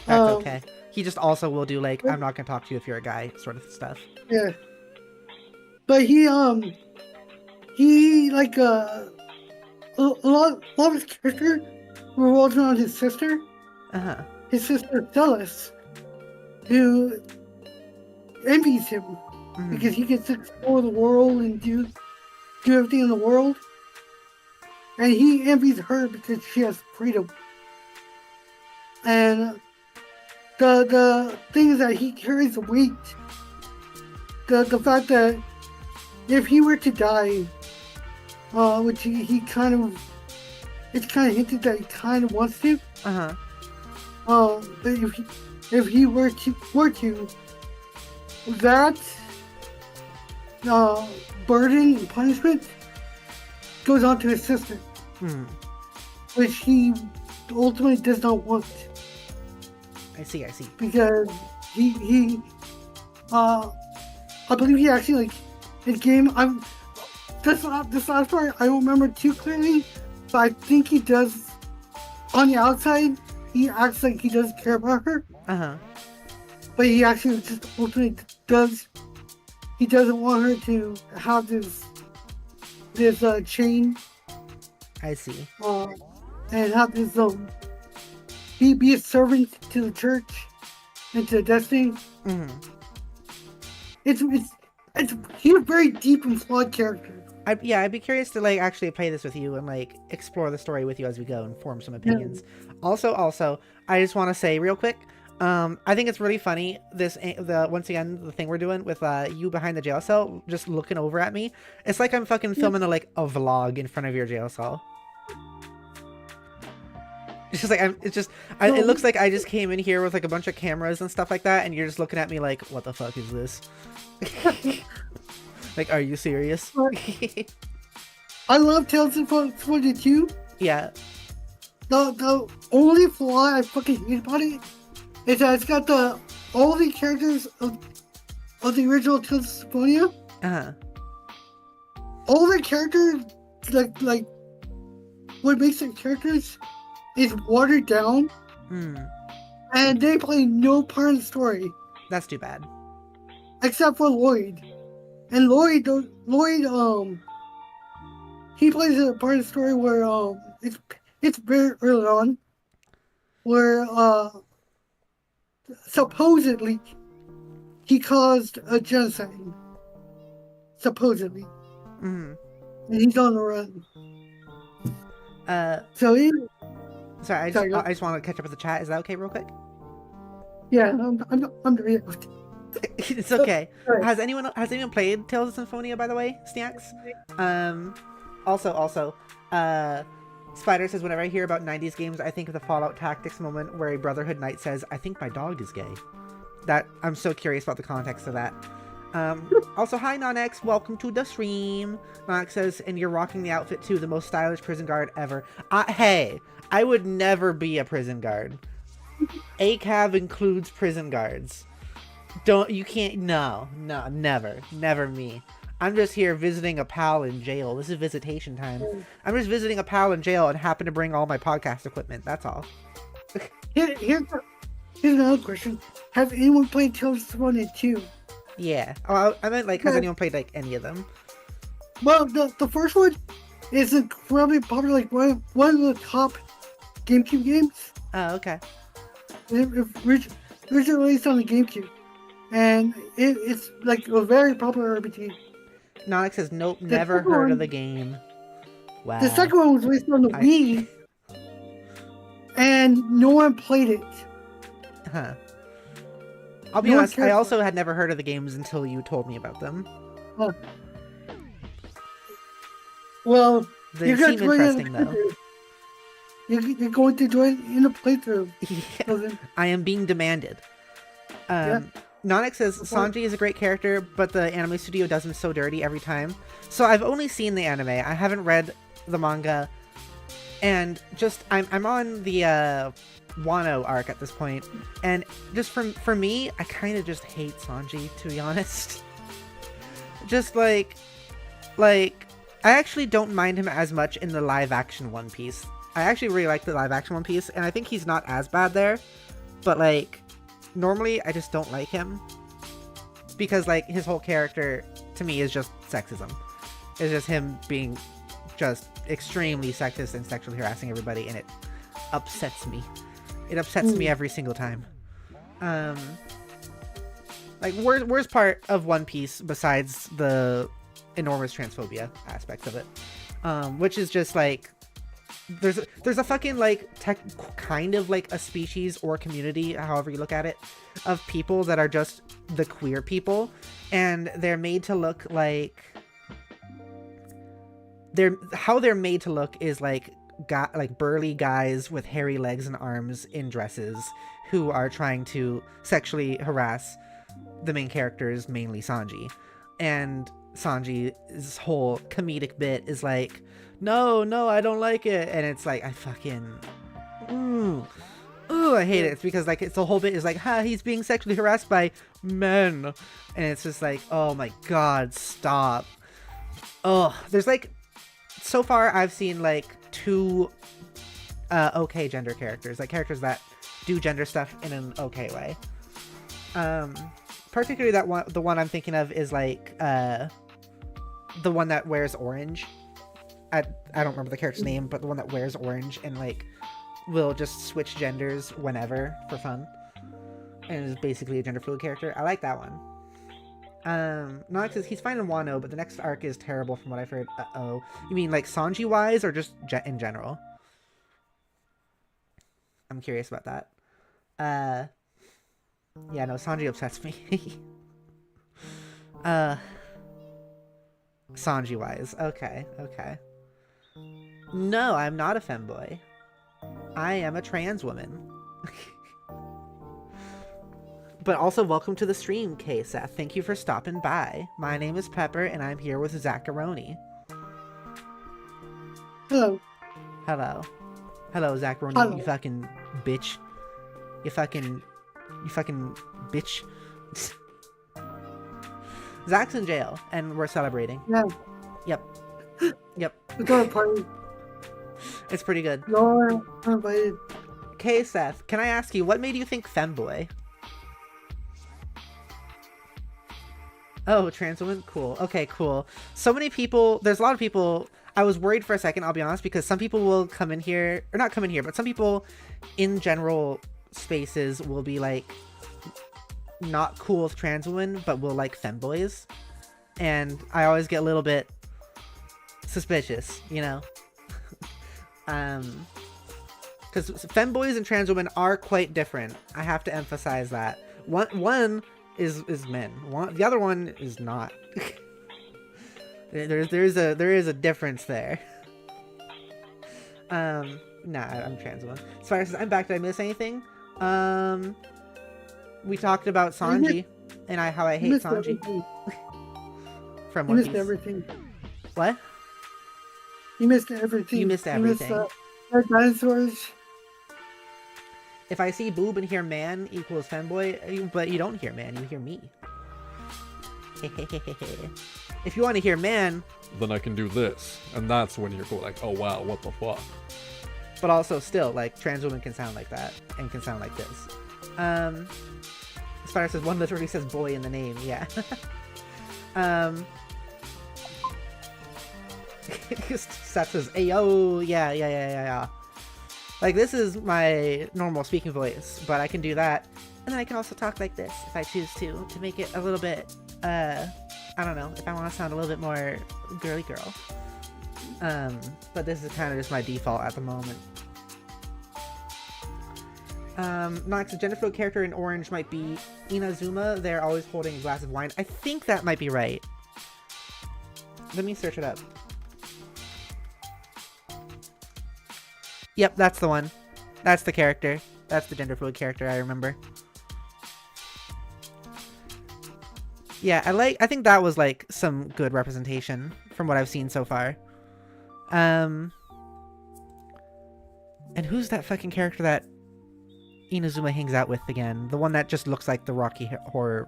That's okay. He just also will do like, I'm not gonna talk to you if you're a guy sort of stuff. Yeah. But he like a lot of his character revolves around his sister. His sister Celis, who envies him because he gets to explore the world and do everything in the world. And he envies her because she has freedom. And the thing is that he carries the weight. The fact that if he were to die, which he kind of, it's kind of hinted that he kind of wants to. But if he were to, that burden and punishment goes on to his sister, which he ultimately does not want. I see. Because I believe he actually like in game. This last part I don't remember too clearly, but I think he does. On the outside, he acts like he doesn't care about her. But he actually just ultimately does. He doesn't want her to have this chain. I see. And have this be a servant to the church and to destiny. It's he's a very deep and flawed character. I'd be curious to like actually play this with you and like explore the story with you as we go and form some opinions. Also, I just want to say real quick, I think it's really funny once again the thing we're doing with you behind the jail cell just looking over at me. It's like I'm fucking filming a vlog in front of your jail cell. It's just like it looks like I just came in here with like a bunch of cameras and stuff like that, and you're just looking at me like, what the fuck is this? Like, are you serious? I love Tales of 42. Yeah. The only flaw I fucking hate about it is that it's got all the characters of the original Tales of Symphonia. All the characters like what makes the characters is watered down, and they play no part in the story. That's too bad. Except for Lloyd, and Lloyd, he plays a part of the story where it's very early on, where supposedly he caused a genocide. Supposedly. Mm-hmm. And he's on the run. Uh, So he, sorry, sorry, go. I just want to catch up with the chat. Is that okay, real quick? Yeah, I'm doing it. It's okay. Right. Has anyone played Tales of Symphonia, by the way, Snacks? Also, Spider says, whenever I hear about 90s games, I think of the Fallout Tactics moment where a Brotherhood knight says, I think my dog is gay. That, I'm so curious about the context of that. Also, hi, Nonex, welcome to the stream. Nonex says, and you're rocking the outfit too, the most stylish prison guard ever. Hey, I would never be a prison guard. ACAB includes prison guards. No, never me. I'm just here visiting a pal in jail. This is visitation time. I'm just visiting a pal in jail and happen to bring all my podcast equipment. That's all. Here's another question. Has anyone played Tales of 1 and 2? Yeah. Oh, I meant, like, has anyone played, like, any of them? Well, the first one is incredibly popular, like one of the top GameCube games. Oh, okay. It originally released on the GameCube. And it's like a very popular RPG. Nonex says, nope, never heard of the game. Wow. The second one was released on the Wii, and no one played it. Huh. I'll be honest, I also had never heard of the games until you told me about them. Oh. Well, They seem interesting, though. You're going to join in the playthrough. Yeah. I am being demanded. Nonex says, Sanji is a great character, but the anime studio does him so dirty every time. So I've only seen the anime. I haven't read the manga. And just, I'm on the Wano arc at this point. And just for me, I kind of just hate Sanji, to be honest. Just like, I actually don't mind him as much in the live-action One Piece. I actually really like the live-action One Piece, and I think he's not as bad there. But, like, normally I just don't like him. Because, like, his whole character, to me, is just sexism. It's just him being just extremely sexist and sexually harassing everybody, and it upsets me. It upsets me every single time. Like, worst part of One Piece, besides the enormous transphobia aspects of it, which is just, like, there's a fucking, like, kind of like a species or community, however you look at it, of people that are just the queer people, and they're made to look like how they're made to look is like burly guys with hairy legs and arms in dresses who are trying to sexually harass the main characters, mainly Sanji. And Sanji's whole comedic bit is like, no, I don't like it. And it's like, I fucking, I hate it. It's because, like, it's the whole bit is like, he's being sexually harassed by men. And it's just like, oh my god, stop. Oh, there's, like, so far I've seen, like, 2 okay gender characters, like characters that do gender stuff in an okay way. Particularly the one I'm thinking of is, like, the one that wears orange. I don't remember the character's name, but the one that wears orange and, like, will just switch genders whenever for fun, and is basically a gender fluid character. I like that one. Nonex says he's fine in Wano, but the next arc is terrible from what I've heard. Uh-oh. You mean, like, Sanji wise, or just in general? I'm curious about that. Yeah, no, Sanji upsets me. Sanji wise. Okay. No, I'm not a femboy. I am a trans woman. But also, welcome to the stream, K-Seth. Thank you for stopping by. My name is Pepper, and I'm here with Zacharoni. Hello. Hello, Zacharoni, Hello. you fucking bitch. You fucking bitch. Zach's in jail, and we're celebrating. Yeah. Yep. We got a party. It's pretty good. No, I'm invited. K-Seth, can I ask you, what made you think femboy? Oh, trans woman? Cool. Okay, cool. So many people, there's a lot of people, I was worried for a second, I'll be honest, because some people will come in here, or not come in here, but some people in general spaces will be like not cool with trans women, but will like femboys. And I always get a little bit suspicious, you know? Because femboys and trans women are quite different. I have to emphasize that. One is men. The other one is not. there is a difference there. Nah, I'm trans one. Spider says, I'm back. Did I miss anything? We talked about Sanji and how I hate Sanji. From One Piece. You missed everything. What? You missed everything. You missed everything. You missed, dinosaurs. If I see boob and hear man equals femboy, but you don't hear man, you hear me. If you want to hear man, then I can do this, and that's when you're going like, oh wow, what the fuck. But also still, like, trans women can sound like that, and can sound like this. Spider says, one literally says boy in the name, yeah. Seth says, ayo, yeah. Like, this is my normal speaking voice, but I can do that. And then I can also talk like this, if I choose to make it a little bit, I don't know, if I want to sound a little bit more girly girl. But this is kind of just my default at the moment. Nox, the gender fluid character in Orange might be Inazuma. They're always holding a glass of wine. I think that might be right. Let me search it up. Yep, that's the one. That's the character. That's the gender fluid character, I remember. Yeah, I think that was, like, some good representation from what I've seen so far. And who's that fucking character that Inazuma hangs out with again? The one that just looks like the Rocky Horror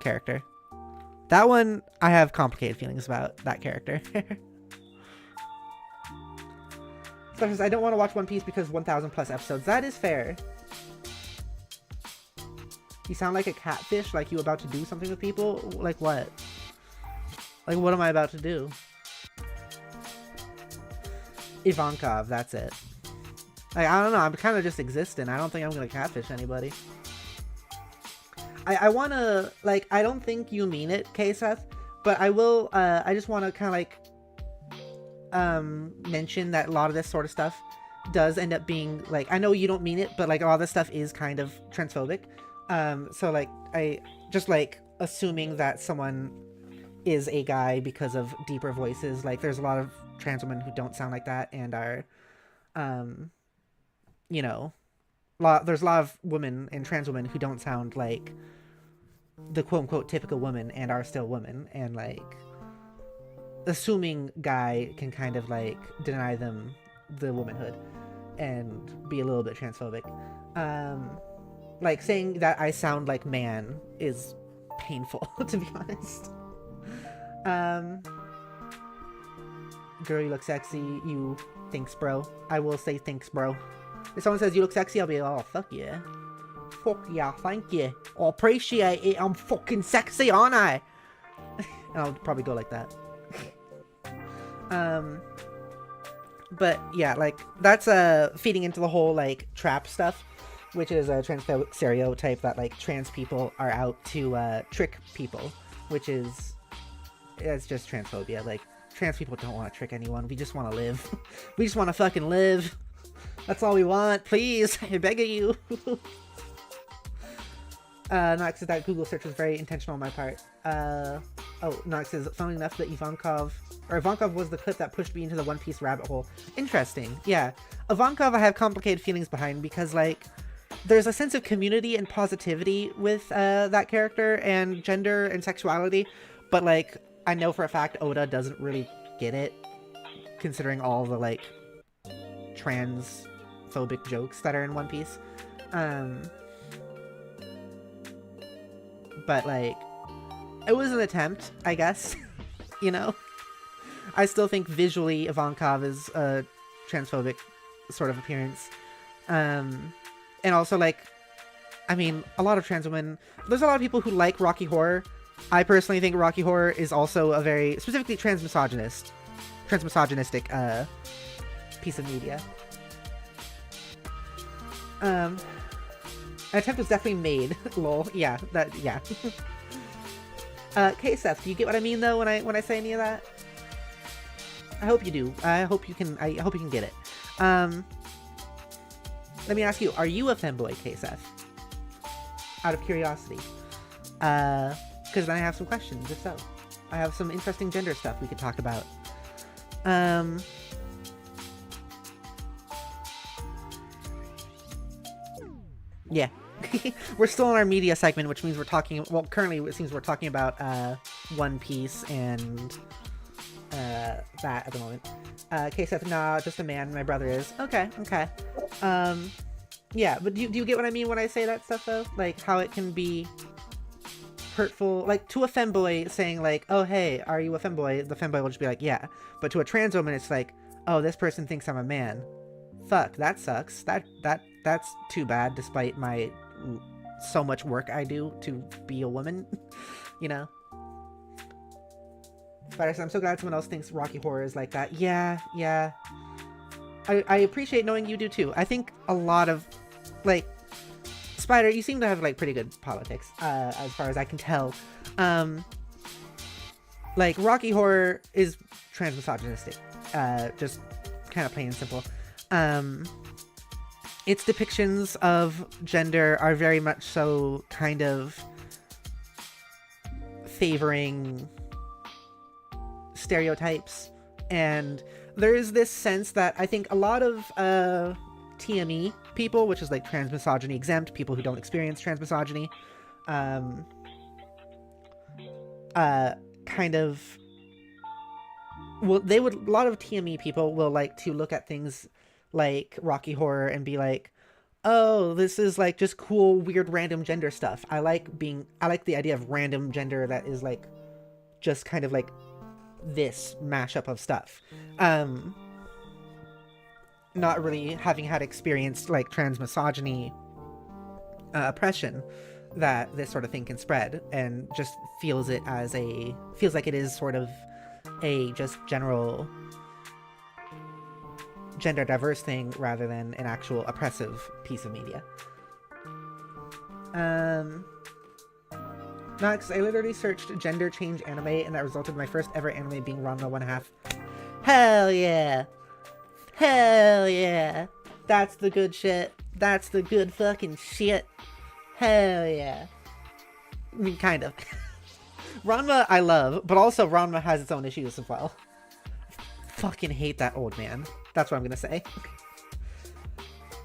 character. That one, I have complicated feelings about that character. So I don't want to watch One Piece because 1,000 plus episodes. That is fair. You sound like a catfish, like you about to do something with people? Like what? Like what am I about to do? Ivankov, that's it. Like, I don't know, I'm kind of just existing. I don't think I'm gonna catfish anybody. I wanna, like, I don't think you mean it, K-Seth, but I will, I just wanna kind of like, mention that a lot of this sort of stuff does end up being, like, I know you don't mean it, but, like, a lot of this stuff is kind of transphobic. So, like, I just, like, assuming that someone is a guy because of deeper voices, like, there's a lot of trans women who don't sound like that and are, you know, there's a lot of women and trans women who don't sound like the quote-unquote typical woman and are still women, and, like, assuming guy can kind of, like, deny them the womanhood and be a little bit transphobic. Like, saying that I sound like man is painful, to be honest. Girl, you look sexy. You thanks, bro. I will say thanks, bro. If someone says you look sexy, I'll be like, oh, fuck yeah. Fuck yeah, thank you. I appreciate it. I'm fucking sexy, aren't I? And I'll probably go like that. But yeah, like, that's feeding into the whole, like, trap stuff, which is a transphobic stereotype that, like, trans people are out to trick people, which is, it's just transphobia. Like, trans people don't want to trick anyone. We just want to live. We just want to fucking live. That's all we want. Please, I beg of you. Nox says that Google search was very intentional on my part. Oh, Nox says, funny enough, that Ivankov was the clip that pushed me into the One Piece rabbit hole. Interesting, yeah. Ivankov I have complicated feelings behind because, like, there's a sense of community and positivity with that character and gender and sexuality, but, like, I know for a fact Oda doesn't really get it, considering all the, like, transphobic jokes that are in One Piece. But, like, it was an attempt, I guess, you know? I still think visually Ivankov is a transphobic sort of appearance. And also, like, I mean, a lot of trans women, there's a lot of people who like Rocky Horror I personally think Rocky Horror is also a very specifically transmisogynistic piece of media. An attempt was definitely made. Lol. Yeah. Yeah. Seth, do you get what I mean though when I say any of that? I hope you do. I hope you can get it. Let me ask you: are you a femboy, Seth? Out of curiosity. Because then I have some questions. If so, I have some interesting gender stuff we could talk about. Yeah. We're still in our media segment, which means we're talking... Well, currently it seems we're talking about One Piece and that at the moment. Seth, nah, just a man. My brother is. Okay. Yeah, but do you get what I mean when I say that stuff, though? Like, how it can be hurtful. Like, to a femboy saying, like, oh, hey, are you a femboy? The femboy will just be like, yeah. But to a trans woman, it's like, oh, this person thinks I'm a man. Fuck, that sucks. That's too bad, despite my so much work I do to be a woman, you know? But I'm so glad someone else thinks Rocky Horror is like that. Yeah. I appreciate knowing you do too. I think a lot of, like, Spider, you seem to have, like, pretty good politics, as far as I can tell. Like, Rocky Horror is transmisogynistic. Just kind of plain and simple. Its depictions of gender are very much so kind of favoring stereotypes, and there is this sense that I think a lot of TME people, which is like transmisogyny exempt, people who don't experience transmisogyny, kind of, well, a lot of TME people will like to look at things like Rocky Horror and be like, oh, this is like just cool, weird, random gender stuff. I like the idea of random gender that is like just kind of like this mashup of stuff. Not really having had experienced like transmisogyny oppression, that this sort of thing can spread, and just feels like it is sort of a just general gender diverse thing rather than an actual oppressive piece of media. Next, I literally searched gender change anime, and that resulted in my first ever anime being Ranma 1/2. Hell yeah! Hell yeah! That's the good shit. That's the good fucking shit. Hell yeah. I mean, kind of. Ranma I love, but also Ranma has its own issues as well. Fucking hate that old man. That's what I'm gonna say.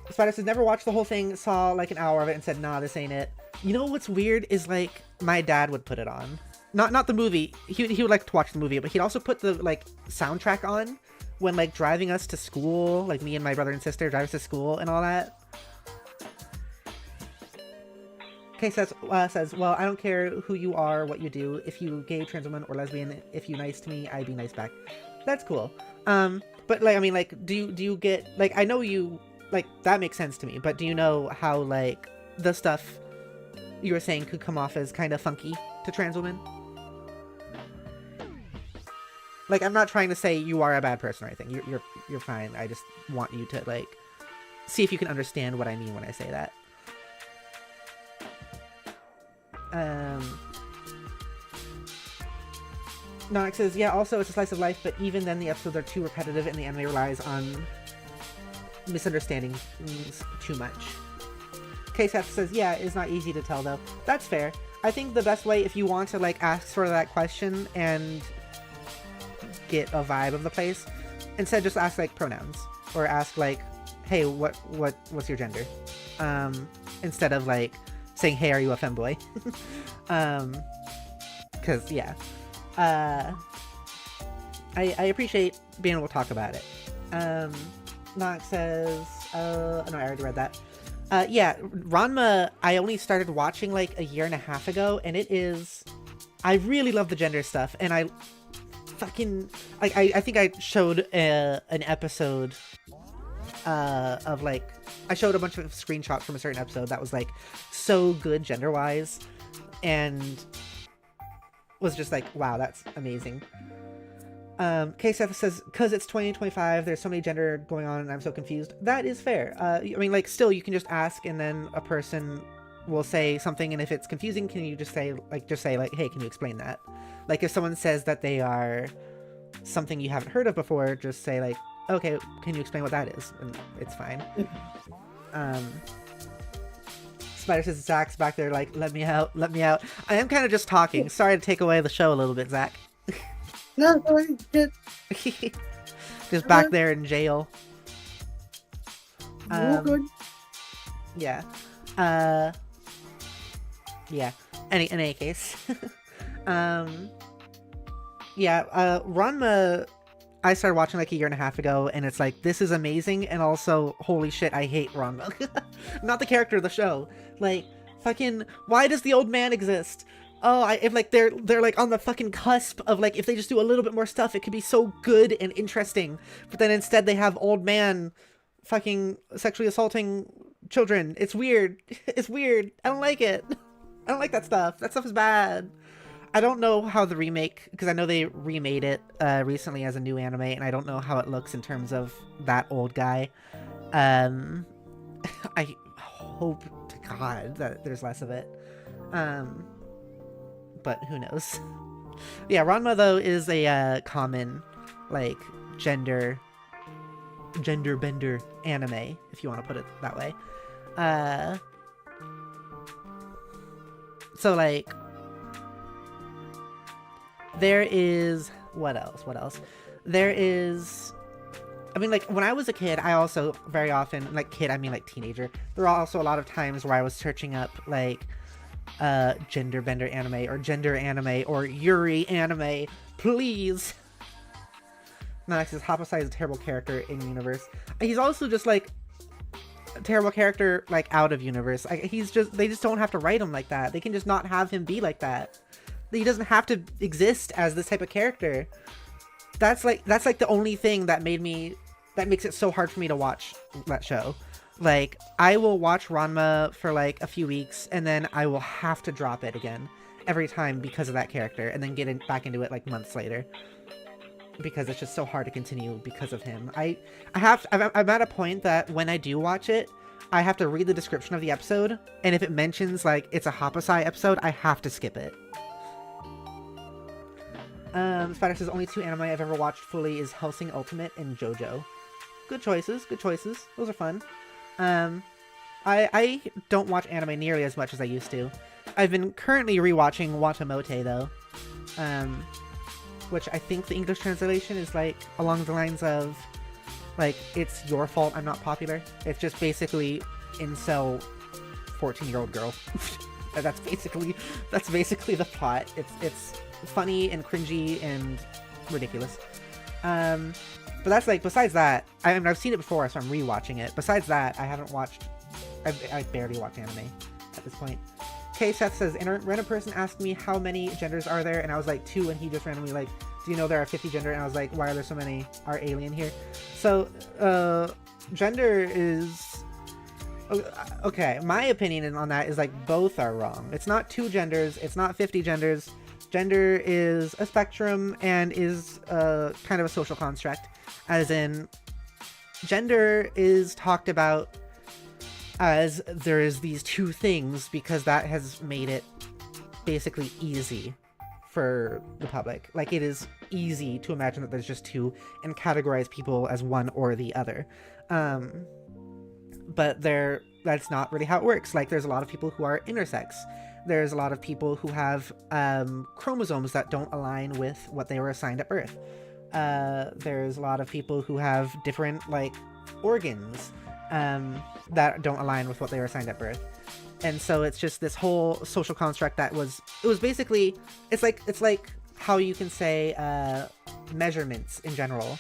Spider says, never watched the whole thing, saw like an hour of it and said, nah, this ain't it. You know what's weird is, like, my dad would put it on. Not the movie. He would like to watch the movie, but he'd also put the, like, soundtrack on when, like, driving us to school. Like, me and my brother and sister drive us to school and all that. Okay, says, well, I don't care who you are, what you do. If you gay, trans woman, or lesbian, if you nice to me, I'd be nice back. That's cool. But, like, I mean, like, do you get, like, I know you, like, that makes sense to me, but do you know how, like, the stuff you were saying could come off as kind of funky to trans women? Like, I'm not trying to say you are a bad person or anything. You're fine. I just want you to, like, see if you can understand what I mean when I say that. Nonik says, yeah, also it's a slice of life, but even then the episodes are too repetitive and the anime relies on misunderstanding too much. KSF says, yeah, it's not easy to tell though. That's fair. I think the best way, if you want to like ask sort of that question and get a vibe of the place, instead just ask like pronouns, or ask like, hey, what's your gender? Instead of like saying, hey, are you a femboy? Cause yeah. I appreciate being able to talk about it. Nox says, no, I already read that. Yeah, Ranma, I only started watching like a year and a half ago, and I really love the gender stuff, and I fucking, like, I think I showed an episode of like, I showed a bunch of screenshots from a certain episode that was like so good gender-wise, and was just like, wow, that's amazing. K-Seth says, because it's 2025, there's so many gender going on and I'm so confused. That is fair. I mean, like, still, you can just ask and then a person will say something, and if it's confusing, can you just say, like, hey, can you explain that? Like, if someone says that they are something you haven't heard of before, just say, like, okay, can you explain what that is? And it's fine. Spider says, Zach's back there, like, let me out, let me out. I am kind of just talking. Sorry to take away the show a little bit, Zach. No, good. Just back there in jail. Good. Yeah. Yeah. In any case. Yeah, Ranma, I started watching like a year and a half ago, and it's like, this is amazing, and also, holy shit, I hate Ranma. Not the character of the show. Like, fucking, why does the old man exist? Oh, if like they're like on the fucking cusp of like, if they just do a little bit more stuff, it could be so good and interesting. But then instead they have old man fucking sexually assaulting children. It's weird. It's weird. I don't like it. I don't like that stuff. That stuff is bad. I don't know how the remake, because I know they remade it recently as a new anime, and I don't know how it looks in terms of that old guy. I hope to God that there's less of it. But who knows? Yeah, Ranma though is a common, like, gender bender anime, if you want to put it that way. So like, there is what else? There is, I mean, like, when I was a kid, I also very often, like kid, I mean like teenager, there are also a lot of times where I was searching up like gender bender anime or gender anime or Yuri anime, please. Max says Hapasai is a terrible character in universe. He's also just like a terrible character like out of universe. They just don't have to write him like that. They can just not have him be like that. He doesn't have to exist as this type of character. That's like the only thing that makes it so hard for me to watch that show. Like, I will watch Ranma for like a few weeks, and then I will have to drop it again every time because of that character, and then get back into it like months later, because it's just so hard to continue because of him. I'm at a point that when I do watch it, I have to read the description of the episode, and if it mentions like it's a Hapasai episode, I have to skip it. Spider says only 2 anime I've ever watched fully is Hellsing Ultimate and JoJo. Good choices. Those are fun. I don't watch anime nearly as much as I used to. I've been currently rewatching Watamote though, which I think the English translation is like along the lines of like, it's your fault I'm not popular. It's just basically incel 14-year-old girl. That's basically the plot. It's funny and cringy and ridiculous. But that's like, besides that, I've seen it before, so I'm rewatching it. Besides that, I barely watch anime at this point. K-Seth says, a random person asked me how many genders are there, and I was like 2, and he just randomly like, do you know there are 50 gender? And I was like, why are there so many? Are alien here? So, gender is... Okay, my opinion on that is like, both are wrong. It's not 2 genders, it's not 50 genders. Gender is a spectrum and is kind of a social construct. As in, gender is talked about as there is these 2 things because that has made it basically easy for the public. Like, it is easy to imagine that there's just 2 and categorize people as one or the other. But that's not really how it works. Like, there's a lot of people who are intersex. There's a lot of people who have chromosomes that don't align with what they were assigned at birth. There's a lot of people who have different, like, organs that don't align with what they were assigned at birth. And so it's just this whole social construct that was basically, it's like how you can say measurements in general.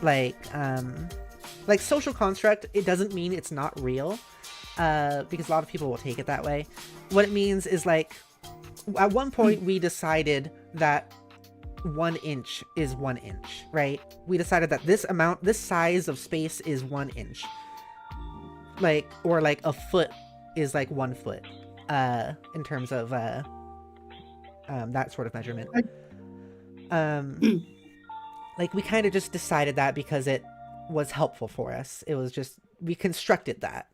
Like social construct, it doesn't mean it's not real, because a lot of people will take it that way. What it means is, like, at one point we decided that 1 inch is 1 inch, right? We decided that this size of space is 1 inch. Like, or like a foot is like 1 foot, in terms of that sort of measurement. I- Like we kind of just decided that because it was helpful for us. It was just, we constructed that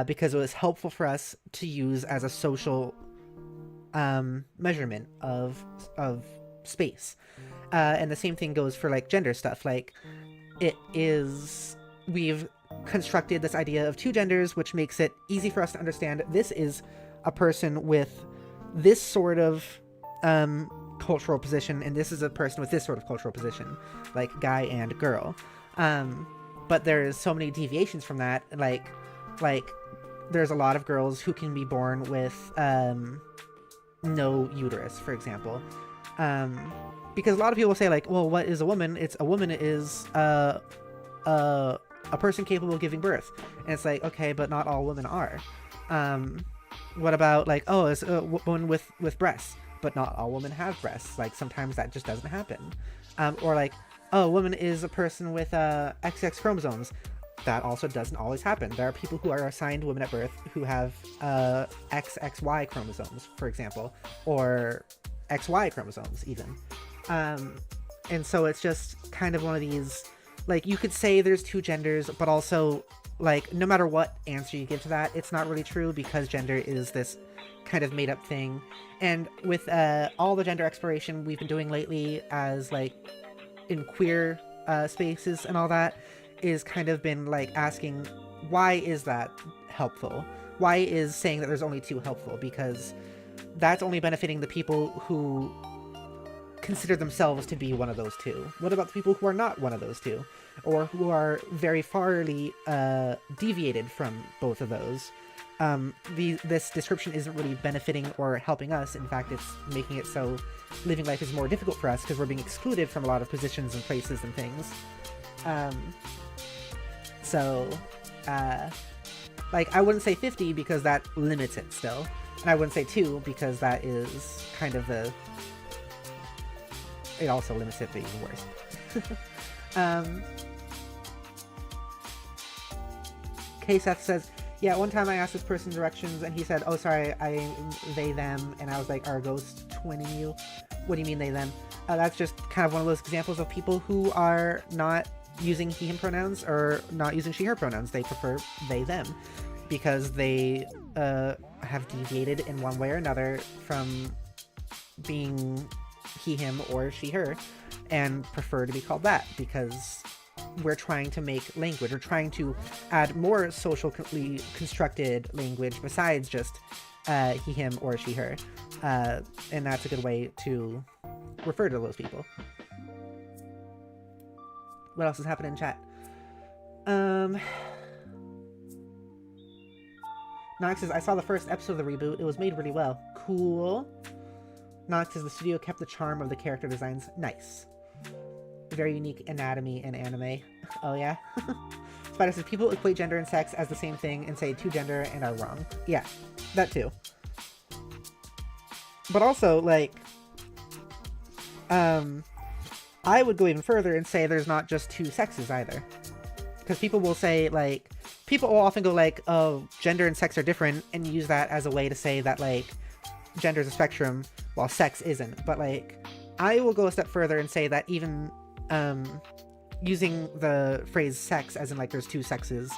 because it was helpful for us to use as a social measurement of space. And the same thing goes for like gender stuff. Like we've constructed this idea of two genders, which makes it easy for us to understand this is a person with this sort of cultural position, and this is a person with this sort of cultural position, like guy and girl. But there's so many deviations from that. Like there's a lot of girls who can be born with no uterus, for example. Because a lot of people say like, well, what is a woman? A woman is a person capable of giving birth. And it's like, okay, but not all women are. What about like, oh, it's a woman with breasts, but not all women have breasts. Like sometimes that just doesn't happen. Or like, oh, a woman is a person with XX chromosomes. That also doesn't always happen. There are people who are assigned women at birth who have XXY chromosomes, for example, or XY chromosomes even. And so it's just kind of one of these, like, you could say there's two genders, but also, like, no matter what answer you give to that, it's not really true because gender is this kind of made up thing. And with all the gender exploration we've been doing lately as, like, in queer spaces and all that, is kind of been, like, asking, why is that helpful? Why is saying that there's only two helpful? Because that's only benefiting the people who consider themselves to be one of those two. What about the people who are not one of those two? Or who are very farly deviated from both of those? This description isn't really benefiting or helping us. In fact, it's making it so living life is more difficult for us because we're being excluded from a lot of positions and places and things. Like, I wouldn't say 50 because that limits it still. And I wouldn't say 2 because that is kind of the... It also limits it, but even worse. K-Seth says, yeah, one time I asked this person directions and he said, oh, sorry, they, them. And I was like, are ghosts twinning you? What do you mean they, them? That's just kind of one of those examples of people who are not using he, him pronouns or not using she, her pronouns. They prefer they, them because they have deviated in one way or another from being he, him, or she, her, and prefer to be called that because we're trying to make language. We're trying to add more socially constructed language besides just he, him, or she, her. And that's a good way to refer to those people. What else is happening in chat? Nox says, I saw the first episode of the reboot. It was made really well. Cool. Nox says, the studio kept the charm of the character designs. Nice. Very unique anatomy and anime. Oh, yeah? Spider says, people equate gender and sex as the same thing and say two gender and are wrong. Yeah, that too. But also, like, I would go even further and say there's not just two sexes either. Because people will say, like, people will often go like, oh, gender and sex are different, and use that as a way to say that, like, gender is a spectrum while sex isn't. But, like, I will go a step further and say that even using the phrase sex as in, like, there's two sexes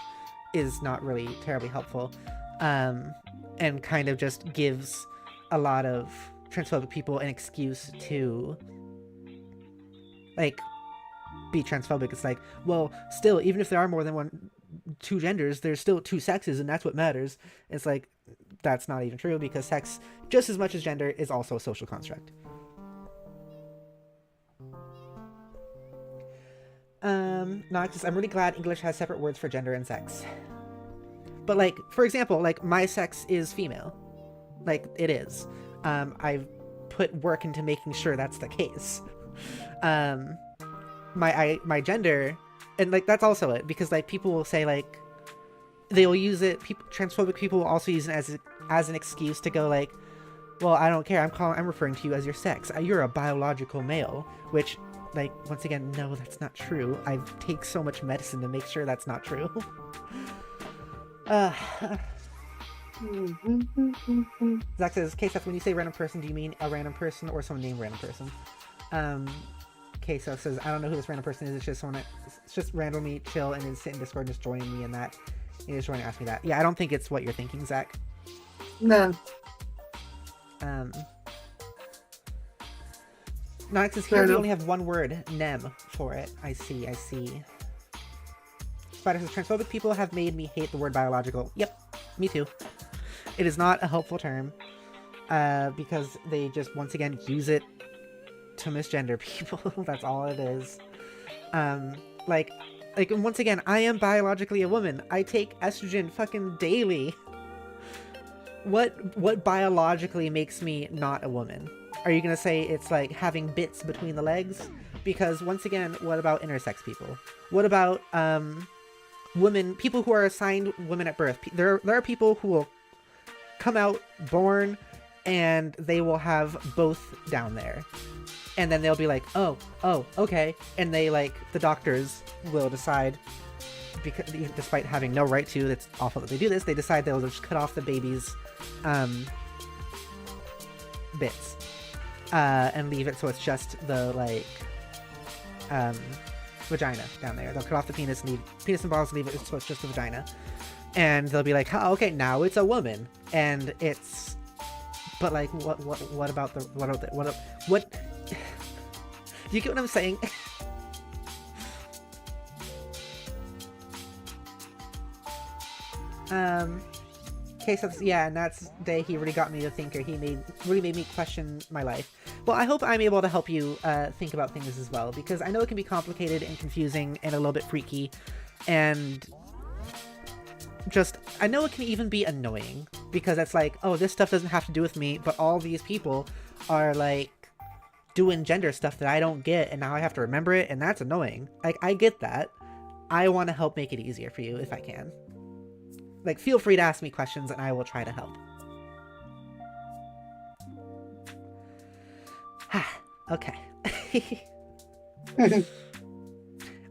is not really terribly helpful, and kind of just gives a lot of transphobic people an excuse to, like, be transphobic. It's like, well, still, even if there are more than two genders, there's still two sexes, and that's what matters. It's like, that's not even true, because sex, just as much as gender, is also a social construct. Noxus, I'm really glad English has separate words for gender and sex. But, like, for example, like, my sex is female. Like, it is. I've put work into making sure that's the case. My gender, and, like, that's also it, because, like, people will say, like, they'll use it, transphobic people will also use it as an excuse to go, like, well, I don't care, I'm referring to you as your sex, you're a biological male, which, like, once again, no, that's not true. I take so much medicine to make sure that's not true. Zach says, K-Seth, when you say random person, do you mean a random person or someone named random person? K-Seth says, I don't know who this random person is. It's just someone it's just randomly chill and then sit in Discord and just join me in that. And just join and ask me that. Yeah, I don't think it's what you're thinking, Zach. No. No, it says here we only have one word, nem, for it. I see. Spider says, transphobic people have made me hate the word biological. Yep, me too. It is not a helpful term, because they just, once again, use it to misgender people. That's all it is. Like, once again, I am biologically a woman. I take estrogen fucking daily. What biologically makes me not a woman? Are you gonna say it's like having bits between the legs? Because once again, what about intersex people? What about women, people who are assigned women at birth? There are people who will come out born and they will have both down there. And then they'll be like, oh, okay. And they, like, the doctors will decide, because despite having no right to, it's awful that they do this, they decide they'll just cut off the baby's bits and leave it so it's just the, like, vagina down there. They'll cut off the penis and balls and leave it so it's just the vagina. And they'll be like, oh, okay, now it's a woman. And it's, but like, what about the, what, you get what I'm saying? K-Subs, yeah, and that's day he really got me to think, or he really made me question my life. Well, I hope I'm able to help you think about things as well, because I know it can be complicated and confusing and a little bit freaky, and just, I know it can even be annoying, because it's like, oh, this stuff doesn't have to do with me, but all these people are, like, doing gender stuff that I don't get, and now I have to remember it, and that's annoying. Like, I get that. I want to help make it easier for you if I can. Like, feel free to ask me questions, and I will try to help. Okay.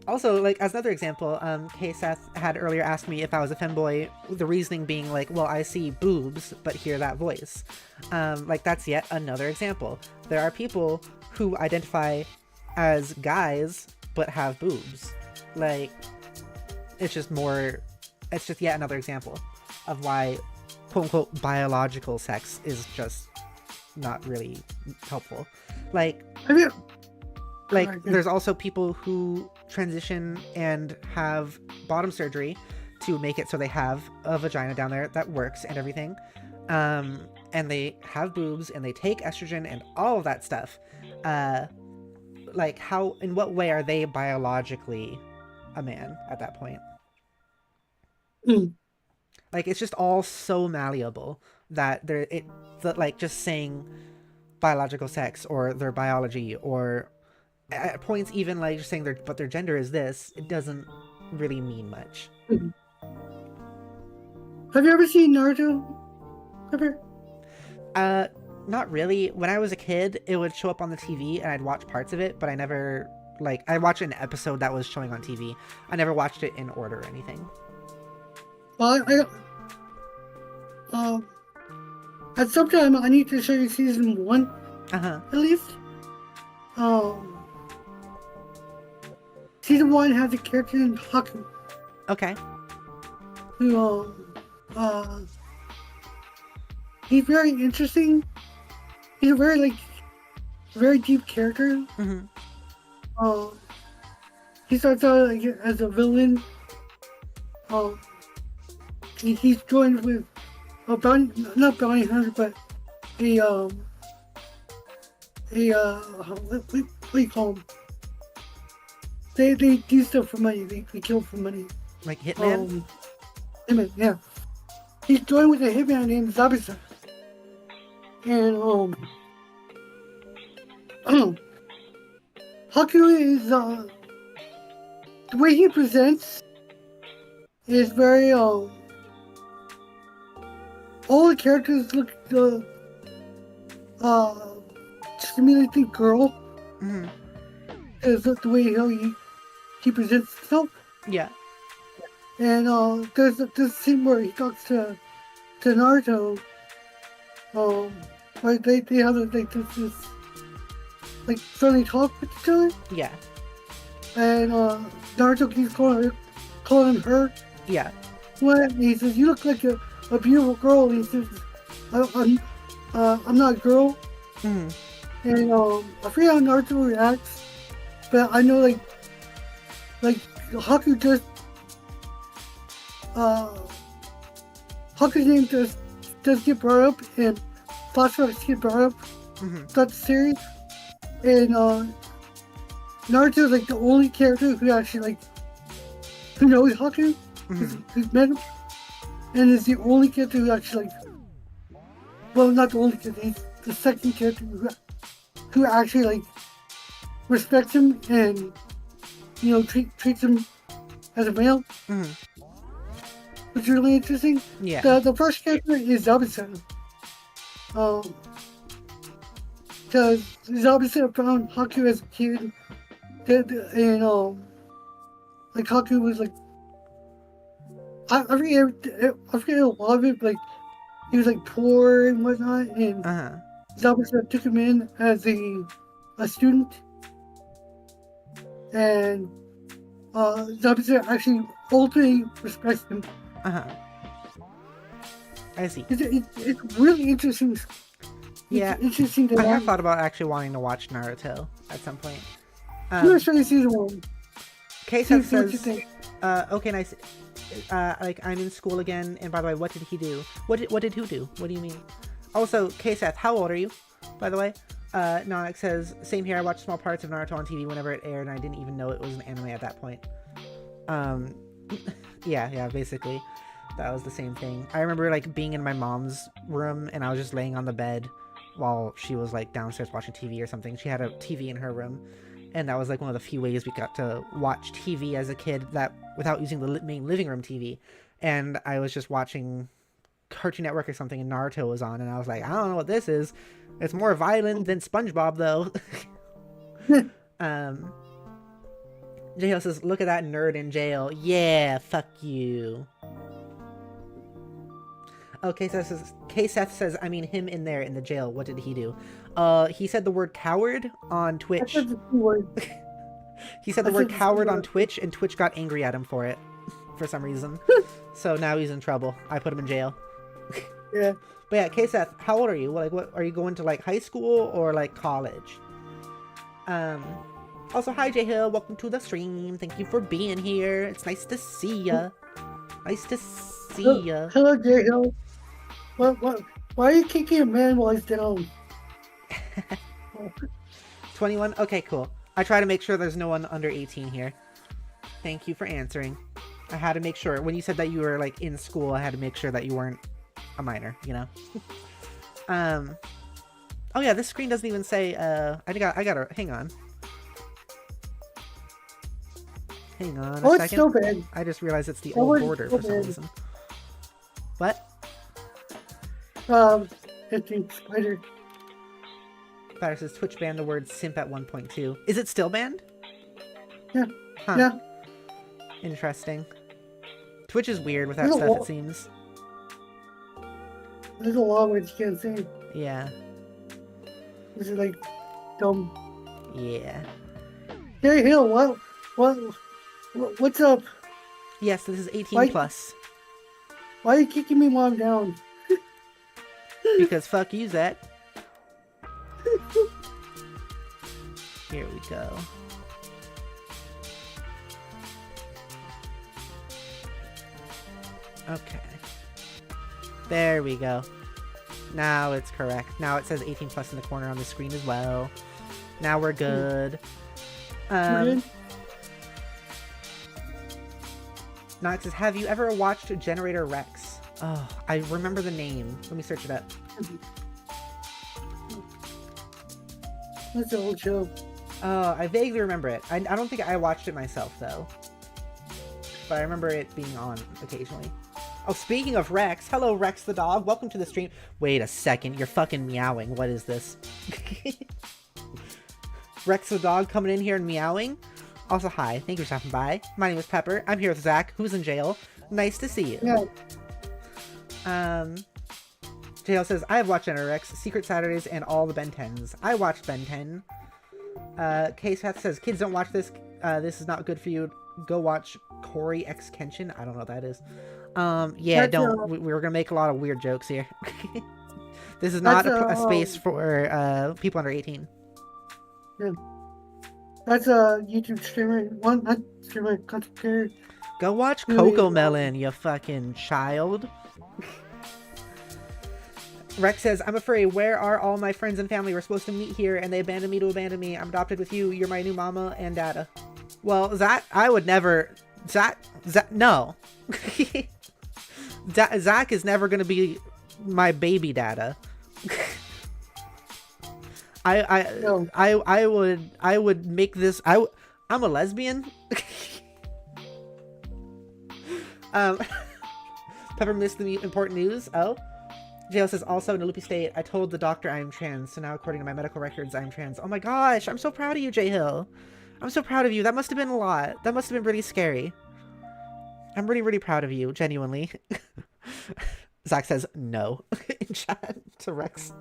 Also, like, as another example, K-Seth had earlier asked me if I was a femboy, the reasoning being, like, well, I see boobs, but hear that voice. Like, that's yet another example. There are people who identify as guys, but have boobs. Like, it's just yet another example of why, quote-unquote, biological sex is just not really helpful. Like, there's also people who transition and have bottom surgery to make it so they have a vagina down there that works and everything. And they have boobs and they take estrogen and all of that stuff. Like, in what way are they biologically a man at that point? Like, it's just all so malleable that like, just saying biological sex or their biology, or at points even like just saying their gender is this, it doesn't really mean much. Have you ever seen Naruto? Not really. When I was a kid, it would show up on the TV and I'd watch parts of it, but I never, like, I watched an episode that was showing on TV. I never watched it in order or anything. Well, at some time I need to show you season 1, at least. Season 1 has a character named Haku. Okay. Who, he's very interesting. He's a very deep character. He starts out like, as a villain. He's joined with a not bounty hunter, but what do you call them? They do stuff for money. They kill for money. Like Hitman? Hitman, yeah. He's joined with a hitman named Zabisa. And Haku is the way he presents is very all the characters look stimulating girl. Is the way he presents himself. Yeah. And there's a scene where he talks to to Naruto, like they have like this like friendly talk with each other, Yeah. and Naruto keeps calling him her. Yeah. When he says, "You look like a beautiful girl," and he says, "I'm not a girl." Mhm. And I forget how Naruto reacts, but I know like Haku just Haku's name does get brought up and flashbacks get brought up throughout the series, and Naruto is like the only character who actually like who knows Haku, who's met him, and is the only character who actually like, well, not the only character, he's the second character who actually like respects him and treats him as a male, which is really interesting. Yeah. The first character is Zabuza, because Zabuza found Haku as a kid, and like Haku was like I forget a lot of it, but like he was like poor and whatnot, and Zabuza took him in as a student, and Zabuza actually ultimately respects him. I see. It's really interesting. Yeah. It's interesting to I have thought about actually wanting to watch Naruto at some point. I'm gonna show you season 1. K-Seth See what you says, think. okay, nice. Like, I'm in school again, and by the way, what did he do? What did who do? What do you mean? Also, K-Seth, how old are you, by the way? Nonik says, same here, I watched small parts of Naruto on TV whenever it aired, and I didn't even know it was an anime at that point. Yeah, basically. That was the same thing. I remember, like, being in my mom's room, and I was just laying on the bed while she was, like, downstairs watching TV or something. She had a TV in her room, and that was, like, one of the few ways we got to watch TV as a kid that without using the main living room TV. And I was just watching Cartoon Network or something, and Naruto was on, and I was like, I don't know what this is. It's more violent than SpongeBob, though. J-Ho says, look at that nerd in jail. Yeah, fuck you. Oh, K-Seth says, I mean him in there in the jail. What did he do? He said the word coward on Twitch. He said the word coward on Twitch, and Twitch got angry at him for it. For some reason. So now he's in trouble. I put him in jail. Yeah. But yeah, K-Seth, how old are you? Like, what are you going to, like, high school or, like, college? Also, hi, J-Hill. Welcome to the stream. Thank you for being here. It's nice to see ya. Nice to see ya. Hello, J-Hill. What? Why are you kicking a man while he's down? 21? Okay, cool. I try to make sure there's no one under 18 here. Thank you for answering. I had to make sure. When you said that you were, like, in school, I had to make sure that you weren't a minor, you know? Oh yeah, this screen doesn't even say, I gotta, hang on. Hang on a second. It's so bad. I just realized it's the old border for some reason. What? 15 spider. Spider says Twitch banned the word simp at 1.2. Is it still banned? Yeah. Huh. Yeah. Interesting. Twitch is weird with that stuff, it seems. There's a lot of words you can't say. Yeah. This is like dumb. Yeah. Hey, Hill, what's up? Yes, this is 18 plus. Why are you kicking me while I'm down? Because fuck you, Zach. Here we go. Okay. There we go. Now it's correct. Now it says 18 plus in the corner on the screen as well. Now we're good. Nox says, have you ever watched Generator Rex? Oh, I remember the name. Let me search it up. That's an old show. Oh, I vaguely remember it. I don't think I watched it myself, though. But I remember it being on occasionally. Oh, speaking of Rex. Hello, Rex the dog. Welcome to the stream. Wait a second. You're fucking meowing. What is this? Rex the dog coming in here and meowing. Also, hi. Thank you for stopping by. My name is Pepper. I'm here with Zach, who's in jail. Nice to see you. Yeah. JL says, I have watched NRX, Secret Saturdays, and all the Ben 10s. I watched Ben 10. K-Seth says, kids don't watch this. This is not good for you. Go watch Corey X Kenshin. I don't know what that is. Yeah, That's, don't. We're gonna make a lot of weird jokes here. This is not a space for people under 18. Yeah. That's a YouTube streamer. Not streamer, content creator. Go watch Coco Melon, you fucking child. Rex says, I'm afraid. Where are all my friends and family? We're supposed to meet here, and they abandoned me to abandon me. I'm adopted with you. You're my new mama and dada. Well, Zach, I would never... Zach, no. Zach is never going to be my baby dada. I would make this... I'm a lesbian. Pepper missed the important news. Oh. JL says, also in a loopy state, I told the doctor I am trans, so now according to my medical records, I am trans. Oh my gosh, I'm so proud of you, J Hill. I'm so proud of you. That must have been a lot. That must have been really scary. I'm really, really proud of you, genuinely. Zach says, no, in chat to Rex.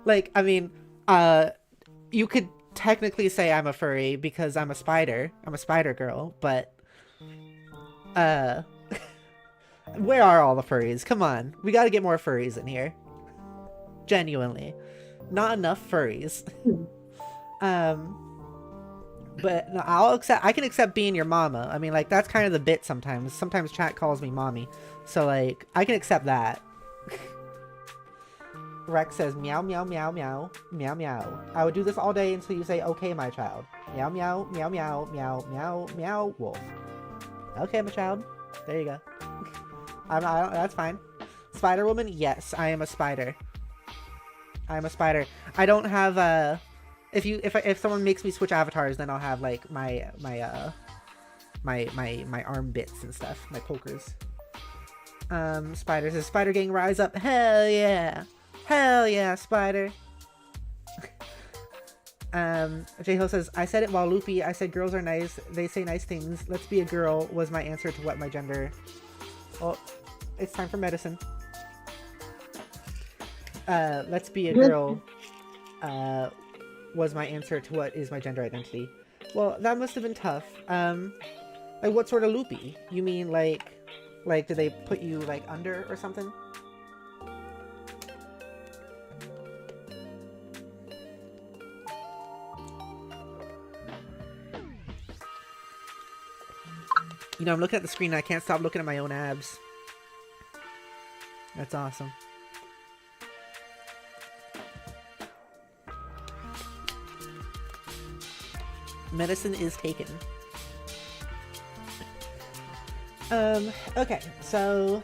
Like, I mean, you could technically say I'm a furry because I'm a spider. I'm a spider girl, but, where are all the furries? Come on. We gotta get more furries in here. Genuinely. Not enough furries. But no, I can accept being your mama. I mean, like, that's kind of the bit sometimes. Sometimes chat calls me mommy. So, like, I can accept that. Rex says, meow, meow, meow, meow, meow, meow. I would do this all day until you say, okay, my child. Meow, meow, meow, meow, meow, meow, meow, wolf. Okay, my child. There you go. That's fine. Spider Woman? Yes, I am a spider. I am a spider. I don't have if someone makes me switch avatars, then I'll have like my arm bits and stuff, my pokers. Spider says, Spider Gang rise up. Hell yeah. Hell yeah, Spider. J-Ho says, I said it while loopy. I said girls are nice. They say nice things. Let's be a girl was my answer to what my gender. Well, it's time for medicine. Let's be a girl was my answer to what is my gender identity. Well, that must have been tough. Like, what sort of loopy? You mean, like, did they put you, like, under or something? You know, I'm looking at the screen and I can't stop looking at my own abs. That's awesome. Medicine is taken. Okay, so...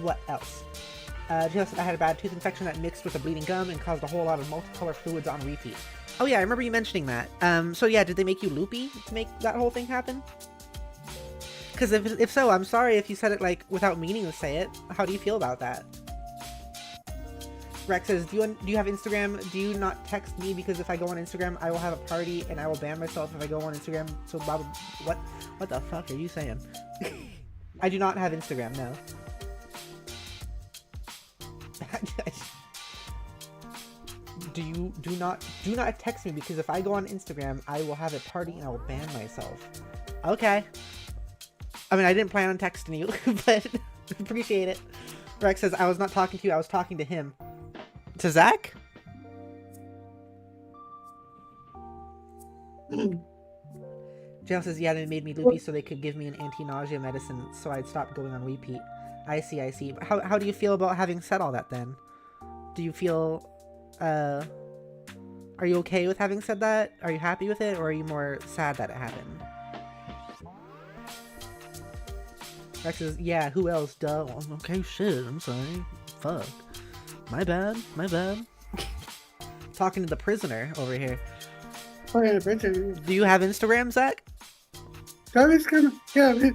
what else? Just I had a bad tooth infection that mixed with a bleeding gum and caused a whole lot of multicolor fluids on repeat. Oh yeah, I remember you mentioning that. So yeah, did they make you loopy to make that whole thing happen? Because if so, I'm sorry if you said it, like, without meaning to say it. How do you feel about that? Rex says, do you have Instagram? Do you not text me? Because if I go on Instagram, I will have a party and I will ban myself if I go on Instagram. So blah, blah, what the fuck are you saying? I do not have Instagram, no. Do not text me, because if I go on Instagram, I will have a party and I will ban myself. Okay. I mean, I didn't plan on texting you, but appreciate it. Rex says, I was not talking to you, I was talking to him. To Zach? Jail says, yeah, they made me loopy so they could give me an anti-nausea medicine so I'd stop going on repeat. I see. How do you feel about having said all that then? Do you feel, are you okay with having said that? Are you happy with it, or are you more sad that it happened? Rex says, yeah, who else? Duh. Okay, shit, I'm sorry. Fuck. My bad. Talking to the prisoner over here. Oh, yeah, prisoner. Do you have Instagram, Zach? I have Instagram. Yeah,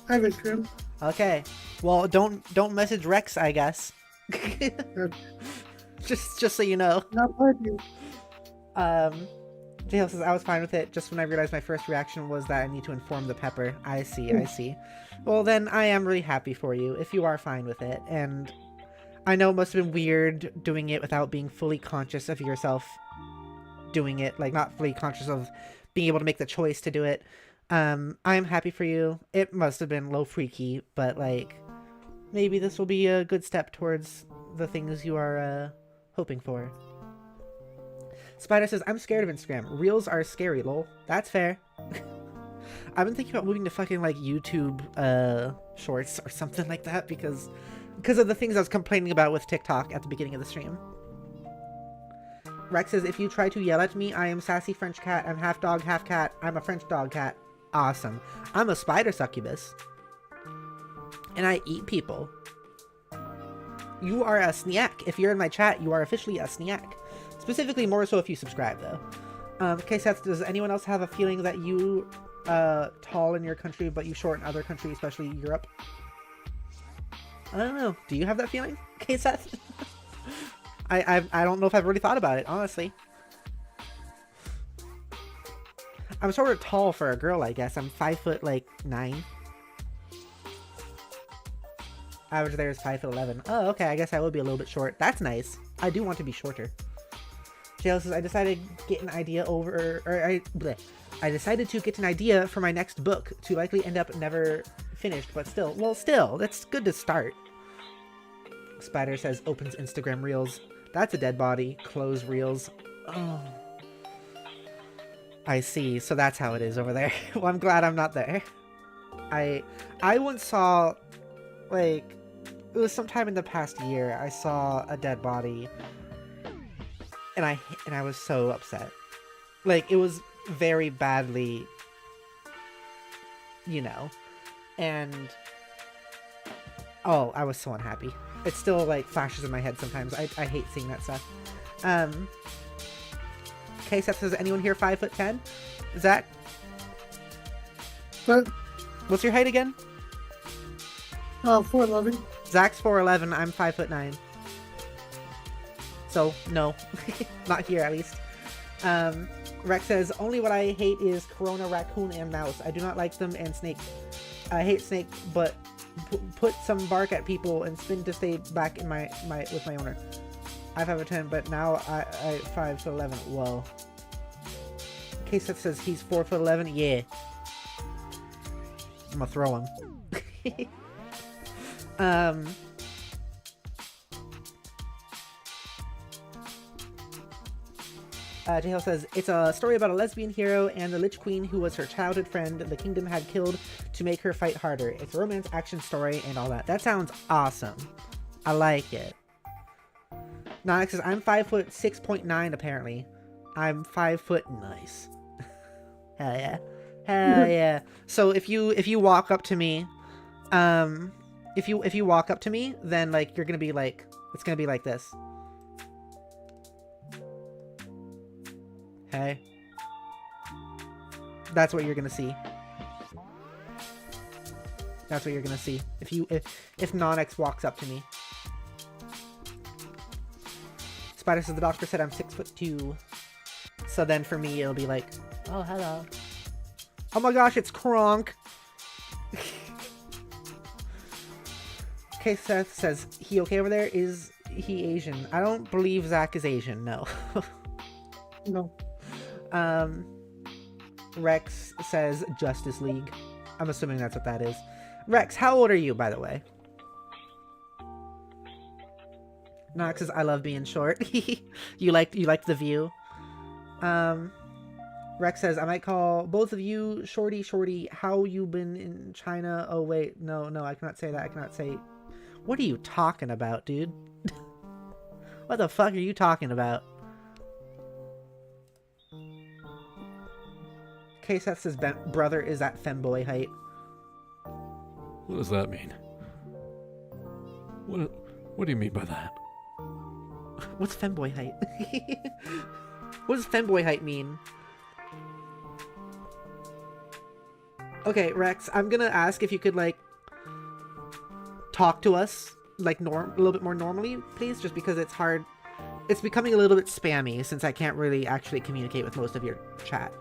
I have Instagram. Okay. Well, don't message Rex, I guess. just so you know. Not party. JL says, I was fine with it, just when I realized my first reaction was that I need to inform the pepper. I see. Well, then I am really happy for you, if you are fine with it, and I know it must have been weird doing it without being fully conscious of yourself doing it, like, not fully conscious of being able to make the choice to do it. I'm happy for you. It must have been low freaky, but, like, maybe this will be a good step towards the things you are, hoping for. Spider says, I'm scared of Instagram. Reels are scary, lol. That's fair. I've been thinking about moving to fucking, like, YouTube, shorts or something like that because of the things I was complaining about with TikTok at the beginning of the stream. Rex says, if you try to yell at me, I am sassy French cat. I'm half dog, half cat. I'm a French dog cat. Awesome. I'm a spider succubus. And I eat people. You are a snack. If you're in my chat, you are officially a snack. Specifically, more so if you subscribe, though. Okay, Seth, does anyone else have a feeling that you tall in your country, but you short in other countries, especially Europe? I don't know. Do you have that feeling? Okay, Seth? I don't know if I've really thought about it, honestly. I'm sort of tall for a girl, I guess. I'm 5'9". Average there is 5'11". Oh, okay, I guess I would be a little bit short. That's nice. I do want to be shorter. JL says, I decided to get an idea I decided to get an idea for my next book to likely end up never finished, but still, that's good to start. Spider says, opens Instagram Reels. That's a dead body. Close Reels. Oh. I see. So that's how it is over there. Well, I'm glad I'm not there. I once saw, like, it was sometime in the past year, I saw a dead body, and I was so upset. Like, it was very badly, you know, and oh, I was so unhappy. It still, like, flashes in my head sometimes. I hate seeing that stuff. Okay, Seth says, anyone here 5'10"? Zach? But, What's your height again? 4'11". Zach's 4'11", I'm 5'9". So, no. Not here, at least. Rex says, only what I hate is Corona, Raccoon, and Mouse. I do not like them, and Snake. I hate Snake, but put some bark at people and spin to stay back in my with my owner. I 5'10", but now I 5'11". Whoa. K-Seth says he's 4'11". Yeah. I'm gonna throw him. Jahel says, it's a story about a lesbian hero and the Lich Queen who was her childhood friend the kingdom had killed to make her fight harder. It's a romance, action story, and all that. That sounds awesome. I like it. Nonix says, I'm 5'6.9" apparently. I'm 5 foot. Nice. Hell yeah. Hell yeah. So if you walk up to me, if you walk up to me, then, like, you're gonna be like, it's gonna be like this. Hey. That's what you're gonna see. That's what you're gonna see. If Nonix walks up to me. Spider says the doctor said I'm 6'2". So then for me it'll be like, oh hello. Oh my gosh, it's Kronk. Okay, Seth says, he okay over there? Is he Asian? I don't believe Zach is Asian, no. No. Rex says Justice League. I'm assuming that's what that is. Rex, how old are you, by the way? Nox says, I love being short. You like the view. Rex says, I might call both of you shorty. How you been in China? Oh wait, no, I cannot say that. I cannot say. What are you talking about, dude? What the fuck are you talking about? K-Seth says brother is at femboy height. What does that mean? What do you mean by that? What's femboy height? What does femboy height mean? Okay, Rex, I'm gonna ask if you could, like, talk to us, like, a little bit more normally, please, just because it's hard It's becoming a little bit spammy since I can't really actually communicate with most of your chat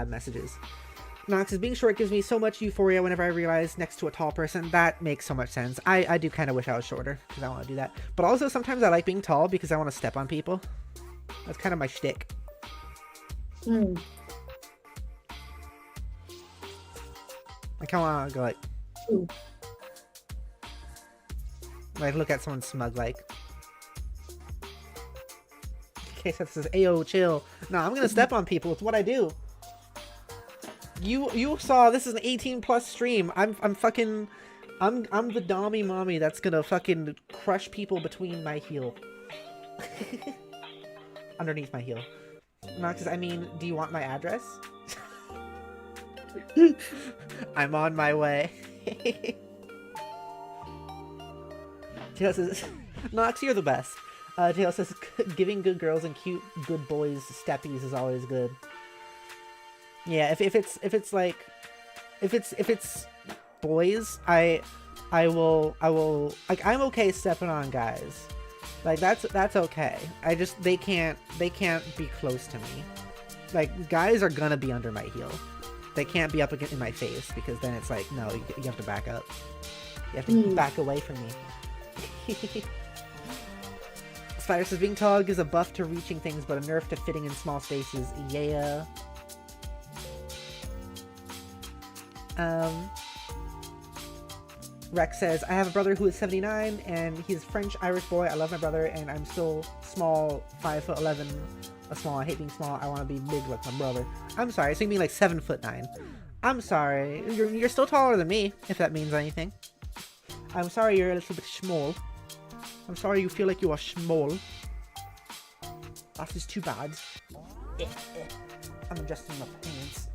messages. Nox is being short gives me so much euphoria whenever I realize next to a tall person. That makes so much sense. I do kind of wish I was shorter because I want to do that. But also sometimes I like being tall because I want to step on people. That's kind of my shtick. Mm. I kind of want to go like... Ooh. Like, look at someone smug, like... Okay, so this says, Ayo, chill. No, I'm gonna step on people. It's what I do. You saw this is an 18+ stream. I'm fucking... I'm the dommy mommy that's gonna fucking crush people between my heel. Underneath my heel. Noxus, I mean, do you want my address? I'm on my way. Tail says, Nox, you're the best. Tail says, giving good girls and cute good boys steppies is always good. Yeah, if it's boys, I will like, I'm okay stepping on guys. Like that's okay. They can't be close to me. Like, guys are gonna be under my heel. They can't be up in my face because then it's like, no, you have to back up. You have to back away from me. Spider says, being tall gives a buff to reaching things, but a nerf to fitting in small spaces. Yeah. Rex says, I have a brother who is 79, and he's a French-Irish boy. I love my brother, and I'm still small, 5'11", a small. I hate being small. I want to be big like my brother. I'm sorry, so you mean like 7'9". I'm sorry. You're still taller than me, if that means anything. I'm sorry you're a little bit small. I'm sorry you feel like you are small. That is too bad. I'm adjusting my pants.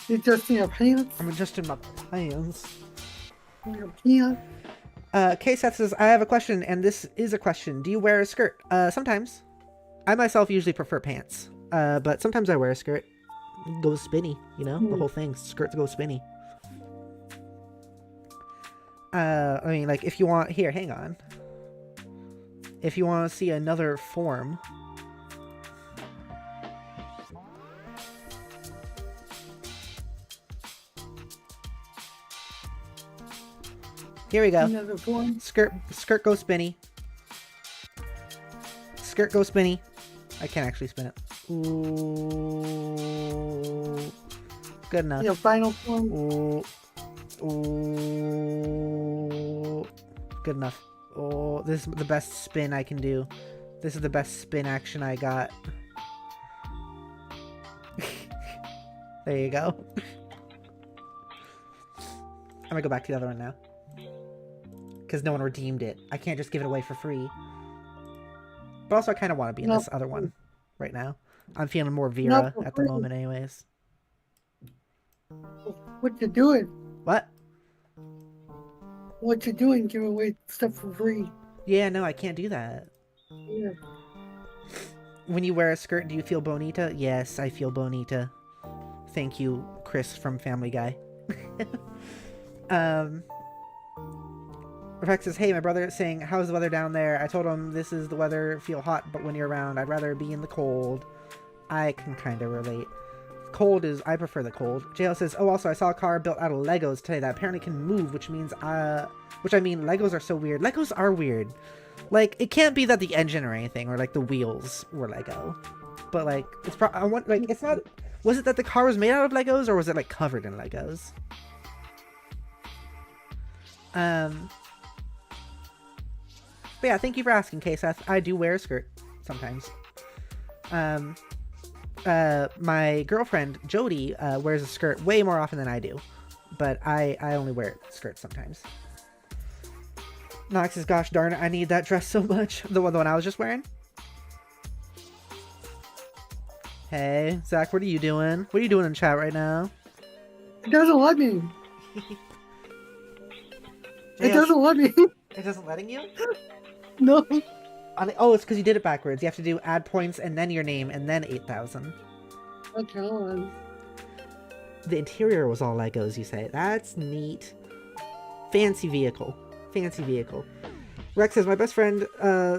You're adjusting your pants? I'm adjusting my pants. Your pants? K-Seth says, I have a question, and this is a question. Do you wear a skirt? Sometimes. I myself usually prefer pants. But sometimes I wear a skirt. It goes spinny, you know? The whole thing. Skirts go spinny. I mean, like, if you want... Here, hang on. If you want to see another form... Here we go. Another form. Skirt go spinny. Skirt go spinny. I can't actually spin it. Ooh. Good enough. Your final form. Ooh. Ooh. Good enough. Oh, this is the best spin I can do. This is the best spin action I got. There you go. I'm gonna go back to the other one now. Because no one redeemed it. I can't just give it away for free. But also I kind of want to be in this other one right now. I'm feeling more Vera at the moment anyways. What you doing? What? What you doing? Giving away stuff for free. Yeah, no, I can't do that. Yeah. When you wear a skirt, do you feel bonita? Yes, I feel bonita. Thank you, Chris from Family Guy. Rex says, hey, my brother is saying, how's the weather down there? I told him this is the weather, feel hot, but when you're around, I'd rather be in the cold. I can kind of relate. Cold is, I prefer the cold. JL says, oh, also, I saw a car built out of Legos today that apparently can move, which means, which I mean, Legos are so weird. Legos are weird. Like, it can't be that the engine or anything, or like the wheels were Lego. But like, it's I want, like, it's not, was it that the car was made out of Legos, or was it like covered in Legos? But yeah, thank you for asking, K-Seth. I do wear a skirt sometimes. My girlfriend, Jody, wears a skirt way more often than I do. But I only wear skirts sometimes. Nox says, gosh darn it, I need that dress so much. The one I was just wearing? Hey, Zach, what are you doing? What are you doing in chat right now? It doesn't let me. It doesn't let me. It doesn't letting you? No. Oh, it's because you did it backwards. You have to do add points and then your name and then 8,000. Okay, hold on. The interior was all Legos, you say. That's neat. Fancy vehicle. Fancy vehicle. Rex says, my best friend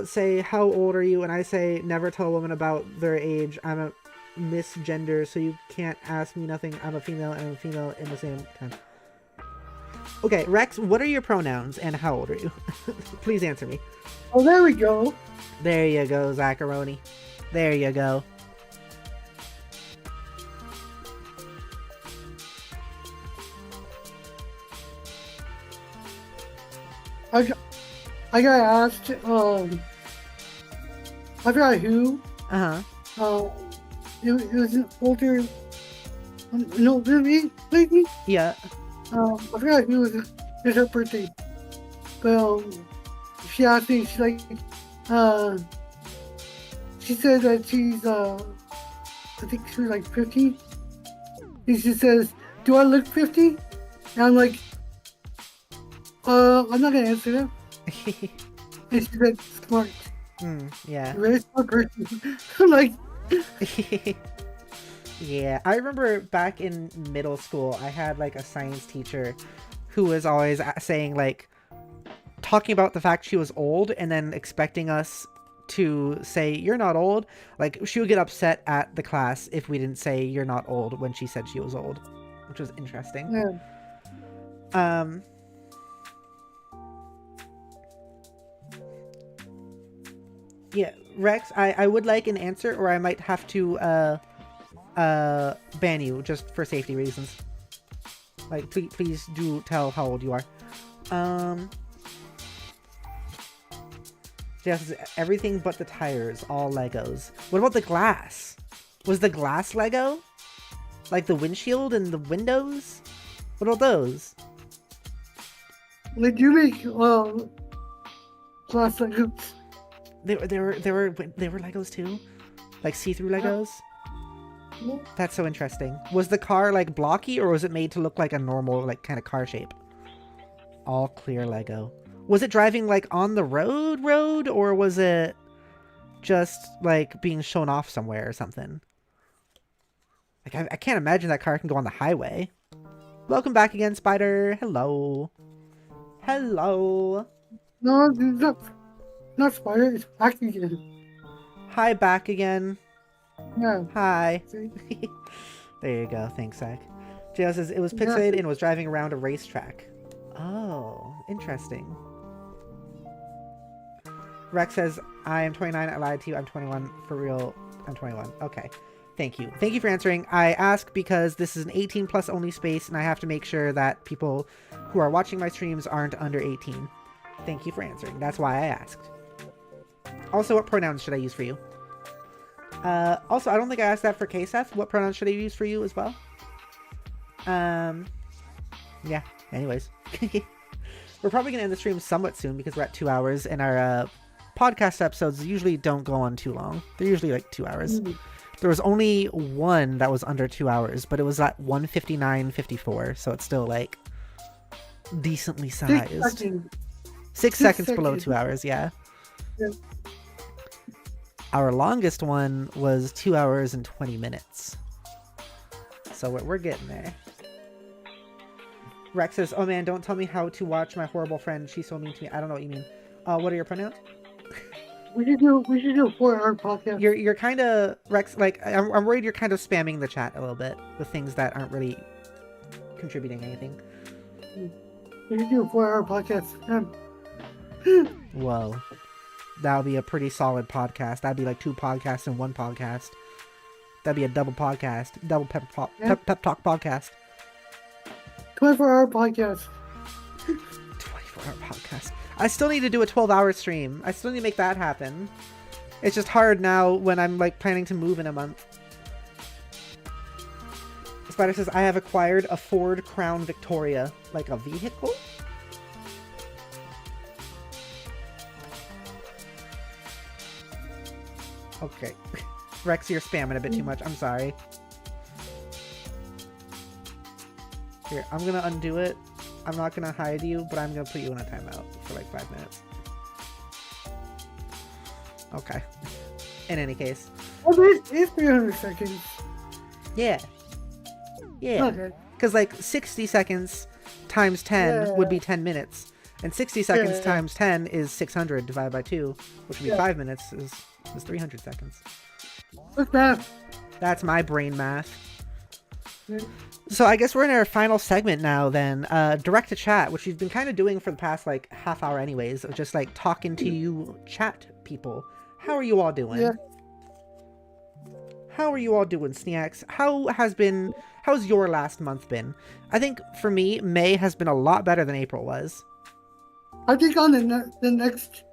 say, how old are you? And I say, never tell a woman about their age. I'm a misgender, so you can't ask me nothing. I'm a female and I'm a female in the same time. Okay, Rex, what are your pronouns and how old are you? Please answer me. Oh, there we go. There you go, Zacharoni. There you go. I got asked, I forgot who. Uh-huh. It was an older, lady. Yeah. I forgot who was it's her birthday. But she asked me, she's like, she said that she's, I think she was like 50. And she says, do I look 50? And I'm like, I'm not gonna answer that. And she said, smart. Yeah. Very smart person. I'm like, yeah, I remember back in middle school, I had like a science teacher who was always saying like, talking about the fact she was old and then expecting us to say, you're not old. Like, she would get upset at the class if we didn't say you're not old when she said she was old, which was interesting. yeah. Yeah, Rex, I would like an answer, or I might have to ban you just for safety reasons. Like, please do tell how old you are. Yes, everything but the tires, all Legos. What about the glass? Was the glass Lego? Like the windshield and the windows? What about those? Like you make glass Legos. They were Legos too? Like see-through Legos? Yeah. That's so interesting. Was the car like blocky, or was it made to look like a normal like kind of car shape? All clear Lego. Was it driving like on the road, or was it just like being shown off somewhere or something? Like I can't imagine that car can go on the highway. Welcome back again, Spider. Hello. Hello. No, it's not Spider, it's back again. Hi, back again. Yeah. Hi. See? There you go. Thanks, Zach. JL says it was pixelated and was driving around a racetrack. Oh, interesting. Rex says, I am 29. I lied to you. I'm 21. For real, I'm 21. Okay. Thank you. Thank you for answering. I ask because this is an 18 plus only space, and I have to make sure that people who are watching my streams aren't under 18. Thank you for answering. That's why I asked. Also, what pronouns should I use for you? Also, I don't think I asked that for K-Seth. What pronouns should I use for you as well? Yeah. Anyways. We're probably going to end the stream somewhat soon because we're at 2 hours, and our podcast episodes usually don't go on too long. They're usually like 2 hours. There was only one that was under 2 hours, but it was at 1:59:54, so it's still like decently sized. 6 seconds below 2 hours, yeah. Our longest one was 2 hours and 20 minutes. So we're getting there. Rex says, oh man, don't tell me how to watch my horrible friend. She's so mean to me. I don't know what you mean. What are your pronouns? We should do a 4-hour podcast. You're kind of, Rex, like, I'm worried you're kind of spamming the chat a little bit with things that aren't really contributing anything. We should do a 4-hour podcast. Whoa. That would be a pretty solid podcast. That'd be like 2 podcasts in 1 podcast. That'd be a double podcast. Double pep talk podcast. 24-hour podcast. 24-hour podcast. I still need to do a 12-hour stream. I still need to make that happen. It's just hard now when I'm like planning to move in a month. Spider says, I have acquired a Ford Crown Victoria. Like a vehicle? Okay. Rex, you're spamming a bit too much. I'm sorry. Here, I'm gonna undo it. I'm not gonna hide you, but I'm gonna put you in a timeout for like 5 minutes. Okay. In any case. Oh, it's 300 seconds. Yeah. Yeah. Okay. Because like 60 seconds times 10 would be 10 minutes. And 60 seconds Yeah. times 10 is 600 divided by 2, which would be 5 minutes, is 300 seconds. Quick math. That's my brain math. Yeah. So I guess we're in our final segment now then. Direct to chat, which we've been kind of doing for the past like half hour anyways, of just like talking to you chat people. How are you all doing? Yeah. How are you all doing, Sneaks? How's your last month been? I think for me, May has been a lot better than April was. I think on the next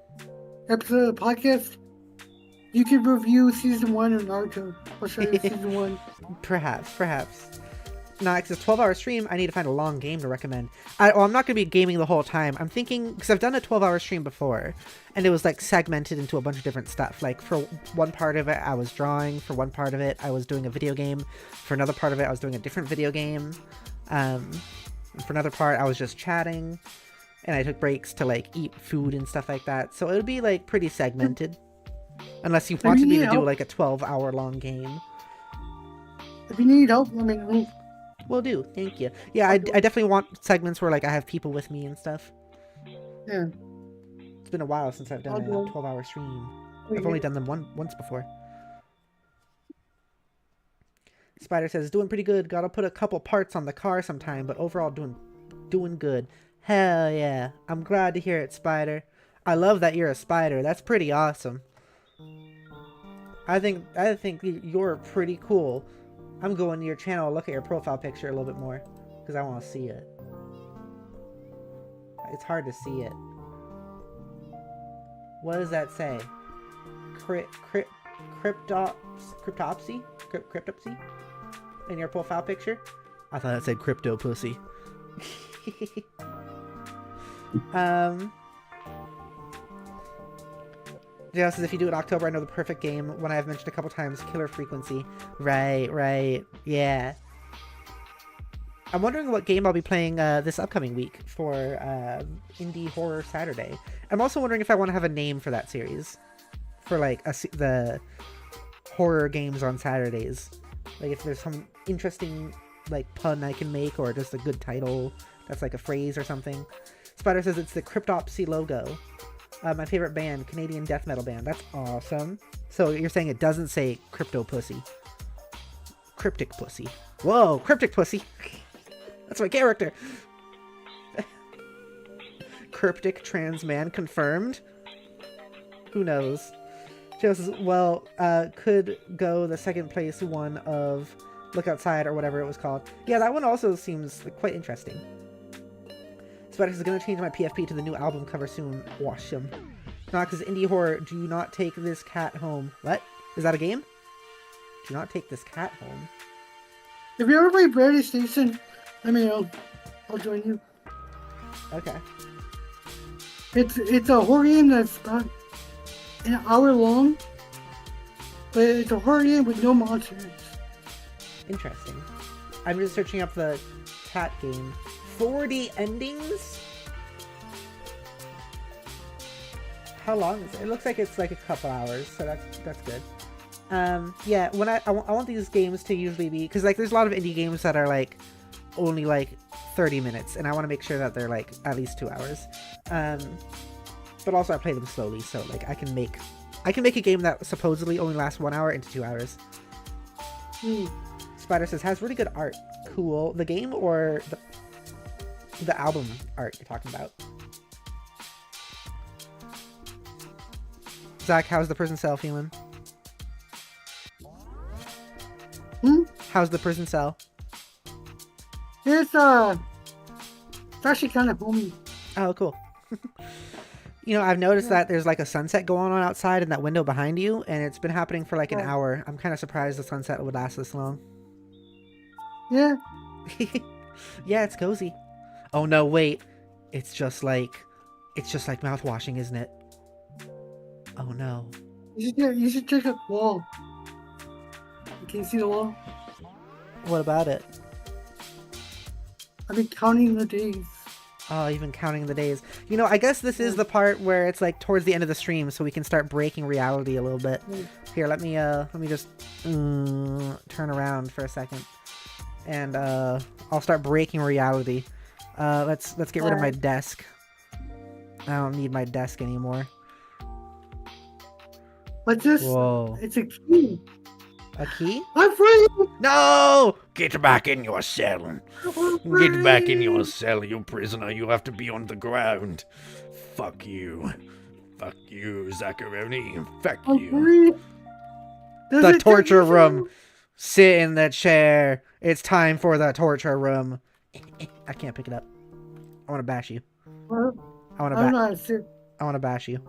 episode of the podcast, you can review season 1 of Naruto. I'll show you season 1. Perhaps. No, because it's a 12-hour stream, I need to find a long game to recommend. I'm not going to be gaming the whole time. I'm thinking, because I've done a 12-hour stream before, and it was like segmented into a bunch of different stuff. Like for one part of it, I was drawing. For one part of it, I was doing a video game. For another part of it, I was doing a different video game. And for another part, I was just chatting. And I took breaks to like eat food and stuff like that. So it would be like pretty segmented. Unless you wanted me to do like a 12-hour long game. If you need help, let me know. Will do. Thank you. Yeah, I definitely want segments where like I have people with me and stuff. Yeah. It's been a while since I've done a 12-hour stream. I've only done them once before. Spider says, doing pretty good. Gotta put a couple parts on the car sometime, but overall doing good. Hell yeah. I'm glad to hear it, Spider. I love that you're a spider. That's pretty awesome. I think you're pretty cool. I'm going to your channel to look at your profile picture a little bit more because I want to see it. It's hard to see it. What does that say? Cryptopsy in your profile picture? I thought it said crypto pussy. Just as if you do it in October, I know the perfect game. One I've mentioned a couple times, Killer Frequency. Right. Yeah. I'm wondering what game I'll be playing this upcoming week for Indie Horror Saturday. I'm also wondering if I want to have a name for that series. For like the horror games on Saturdays. Like if there's some interesting like pun I can make, or just a good title that's like a phrase or something. Spider says it's the Cryptopsy logo. My favorite band, Canadian death metal band. That's awesome. So you're saying it doesn't say crypto pussy. Cryptic pussy. Whoa, cryptic pussy. That's my character. Cryptic trans man confirmed. Who knows? Joe says, well, could go the second place one of Look Outside or whatever it was called. Yeah, that one also seems like, quite interesting. Spider is going to change my PFP to the new album cover soon. Awesome. Not because indie horror. Do not take this cat home. What? Is that a game? Do not take this cat home. If you ever play Brady Station, let me know. I'll join you. Okay. It's a horror game that's about an hour long, but it's a horror game with no monsters. Interesting. I'm just searching up the cat game. 40 endings? How long is it? It looks like it's like a couple hours, so that's good. Yeah, when I want these games to usually be, because like there's a lot of indie games that are like only like 30 minutes, and I want to make sure that they're like at least 2 hours. But also I play them slowly, so like I can make a game that supposedly only lasts 1 hour into 2 hours. Spider says has really good art. Cool. The game or the album art you're talking about? Zach, how's the prison cell feeling? How's the prison cell? It's actually kind of homey. Oh, cool. You know, I've noticed that there's like a sunset going on outside in that window behind you, and it's been happening for like an hour. I'm kind of surprised the sunset would last this long. Yeah. Yeah, it's cozy. Oh no, wait. It's just like mouth washing, isn't it? Oh no. You should check out the wall. Can you see the wall? What about it? I've been counting the days. Oh, you've been counting the days. You know, I guess this is the part where it's like towards the end of the stream, so we can start breaking reality a little bit. Here, let me just turn around for a second, and I'll start breaking reality. Let's get rid of my desk. I don't need my desk anymore. But just, Whoa. it's a key. A key? I'm free! No! Get back in your cell. I'm Get back in free! your cell, you prisoner. You have to be on the ground. Fuck you. Fuck you, Zacharoni. Fuck I'm you. free! Does The it take torture me room. Sit in the chair. It's time for the torture room. I can't pick it up. I want to bash you. Well, I want I don't know to how to sit. I want to bash you.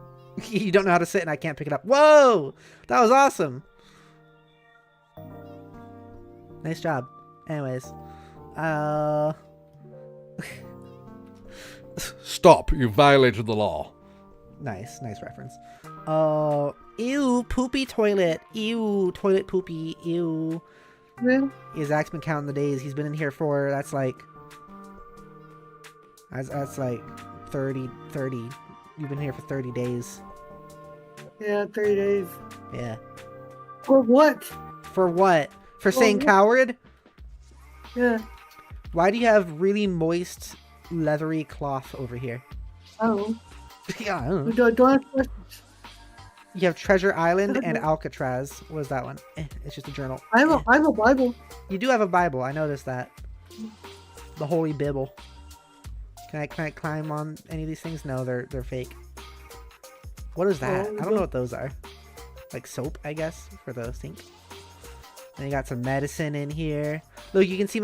You don't know how to sit and I can't pick it up. Whoa! That was awesome. Nice job. Anyways. Stop! You violated the law. Nice reference. Ew, poopy toilet. Ew, toilet poopy. Ew. Yeah. Zach's been counting the days he's been in here for. That's like 30. You've been here for 30 days. Yeah, 3 days. Yeah. For what? For what? For saying what? coward? Yeah. Why do you have really moist, leathery cloth over here? Oh. Yeah, I don't know. Don't ask questions. You have Treasure Island and Alcatraz. What is that one? It's just a journal. I have a Bible. You do have a Bible. I noticed that. The Holy Bible. Can I climb on any of these things? No, they're fake. What is that? I don't know what those are. Like soap, I guess, for the sink. And you got some medicine in here. Look, you can see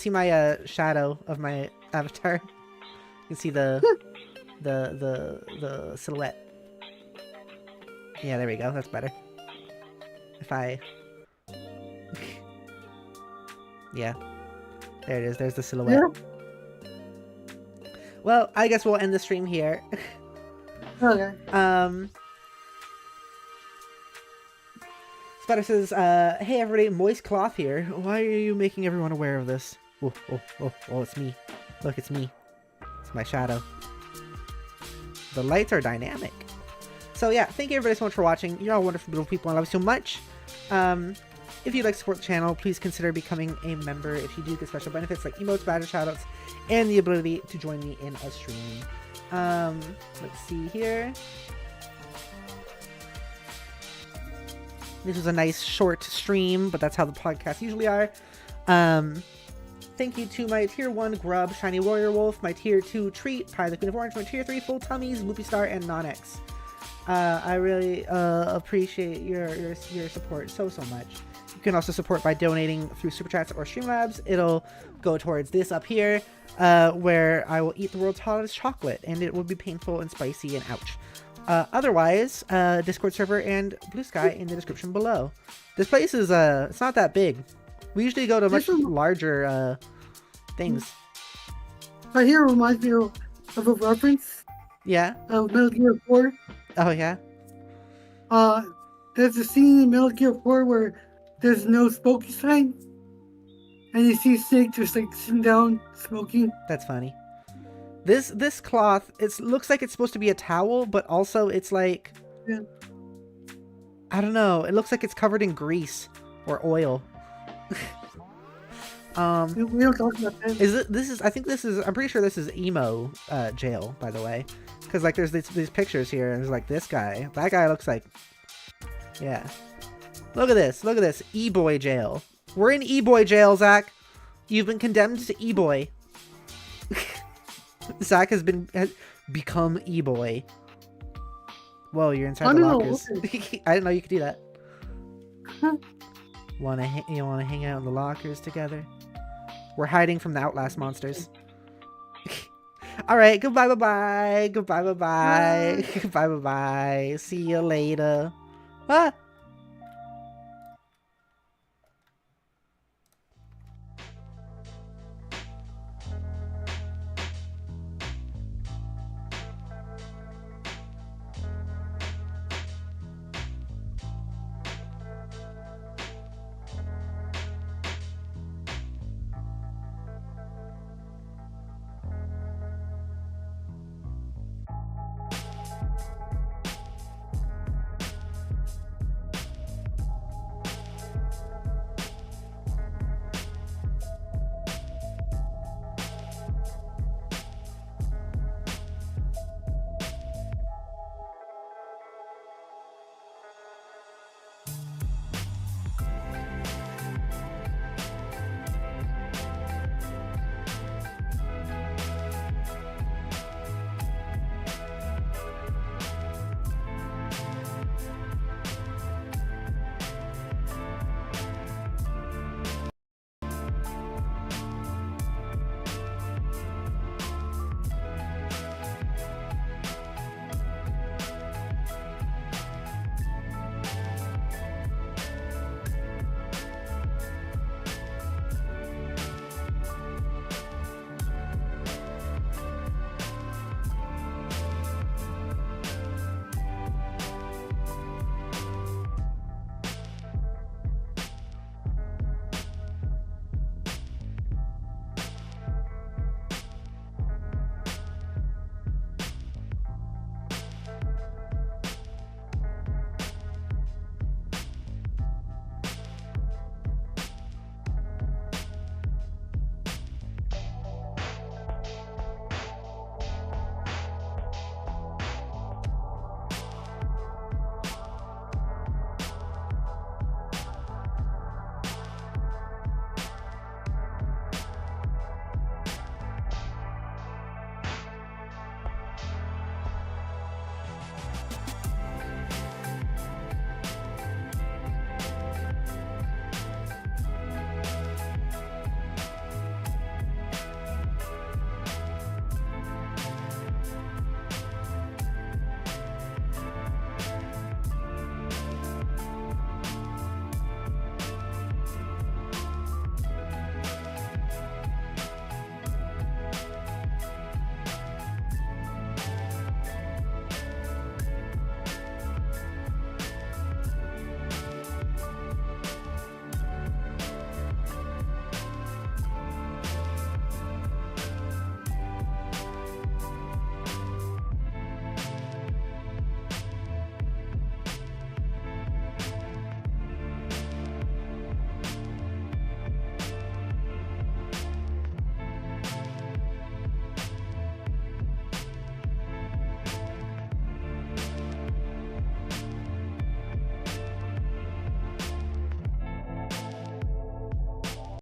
my shadow of my avatar. You can see the silhouette. Yeah, there we go. That's better. If I yeah. There it is. There's the silhouette. Yeah. Well, I guess we'll end the stream here. Okay. Spider says, hey everybody, moist cloth here. Why are you making everyone aware of this? Oh, it's me. Look, it's me. It's my shadow. The lights are dynamic. So yeah, thank you everybody so much for watching. You're all wonderful, beautiful people, and I love you so much. If you'd like to support the channel, please consider becoming a member. If you do get special benefits like emotes, badges, shoutouts, and the ability to join me in a stream. Let's see here. This was a nice short stream, but that's how the podcasts usually are. Thank you to my tier 1 Grub, Shiny Warrior Wolf, my tier 2 Treat, Pie the Queen of Orange, my tier 3 Full Tummies, Loopy Star, and Nonex. I really appreciate your support so much. You can also support by donating through Super Chats or Streamlabs. It'll go towards this up here, where I will eat the world's hottest chocolate, and it will be painful and spicy and ouch. Otherwise, Discord server and Blue Sky in the description below. This place is, it's not that big. We usually go to much larger, things. Right here reminds me of a reference. Yeah? Of Metal Gear 4. Oh, yeah? There's a scene in Metal Gear 4 where there's no smoking sign. And you see Snake just like sitting down, smoking. That's funny. This cloth, it looks like it's supposed to be a towel, but also it's like... Yeah. I don't know. It looks like it's covered in grease or oil. We don't talk about that. I'm pretty sure this is emo jail, by the way. Because like there's these pictures here, and there's like this guy. That guy looks like... Yeah. Look at this. E-boy jail. We're in E-boy jail, Zach. You've been condemned to E-boy. Zach has become E-boy. Whoa, you're inside the lockers. I didn't know you could do that. You wanna hang out in the lockers together? We're hiding from the Outlast monsters. Alright, goodbye, bye-bye. Goodbye, bye-bye. Goodbye, bye-bye. See you later. Ah!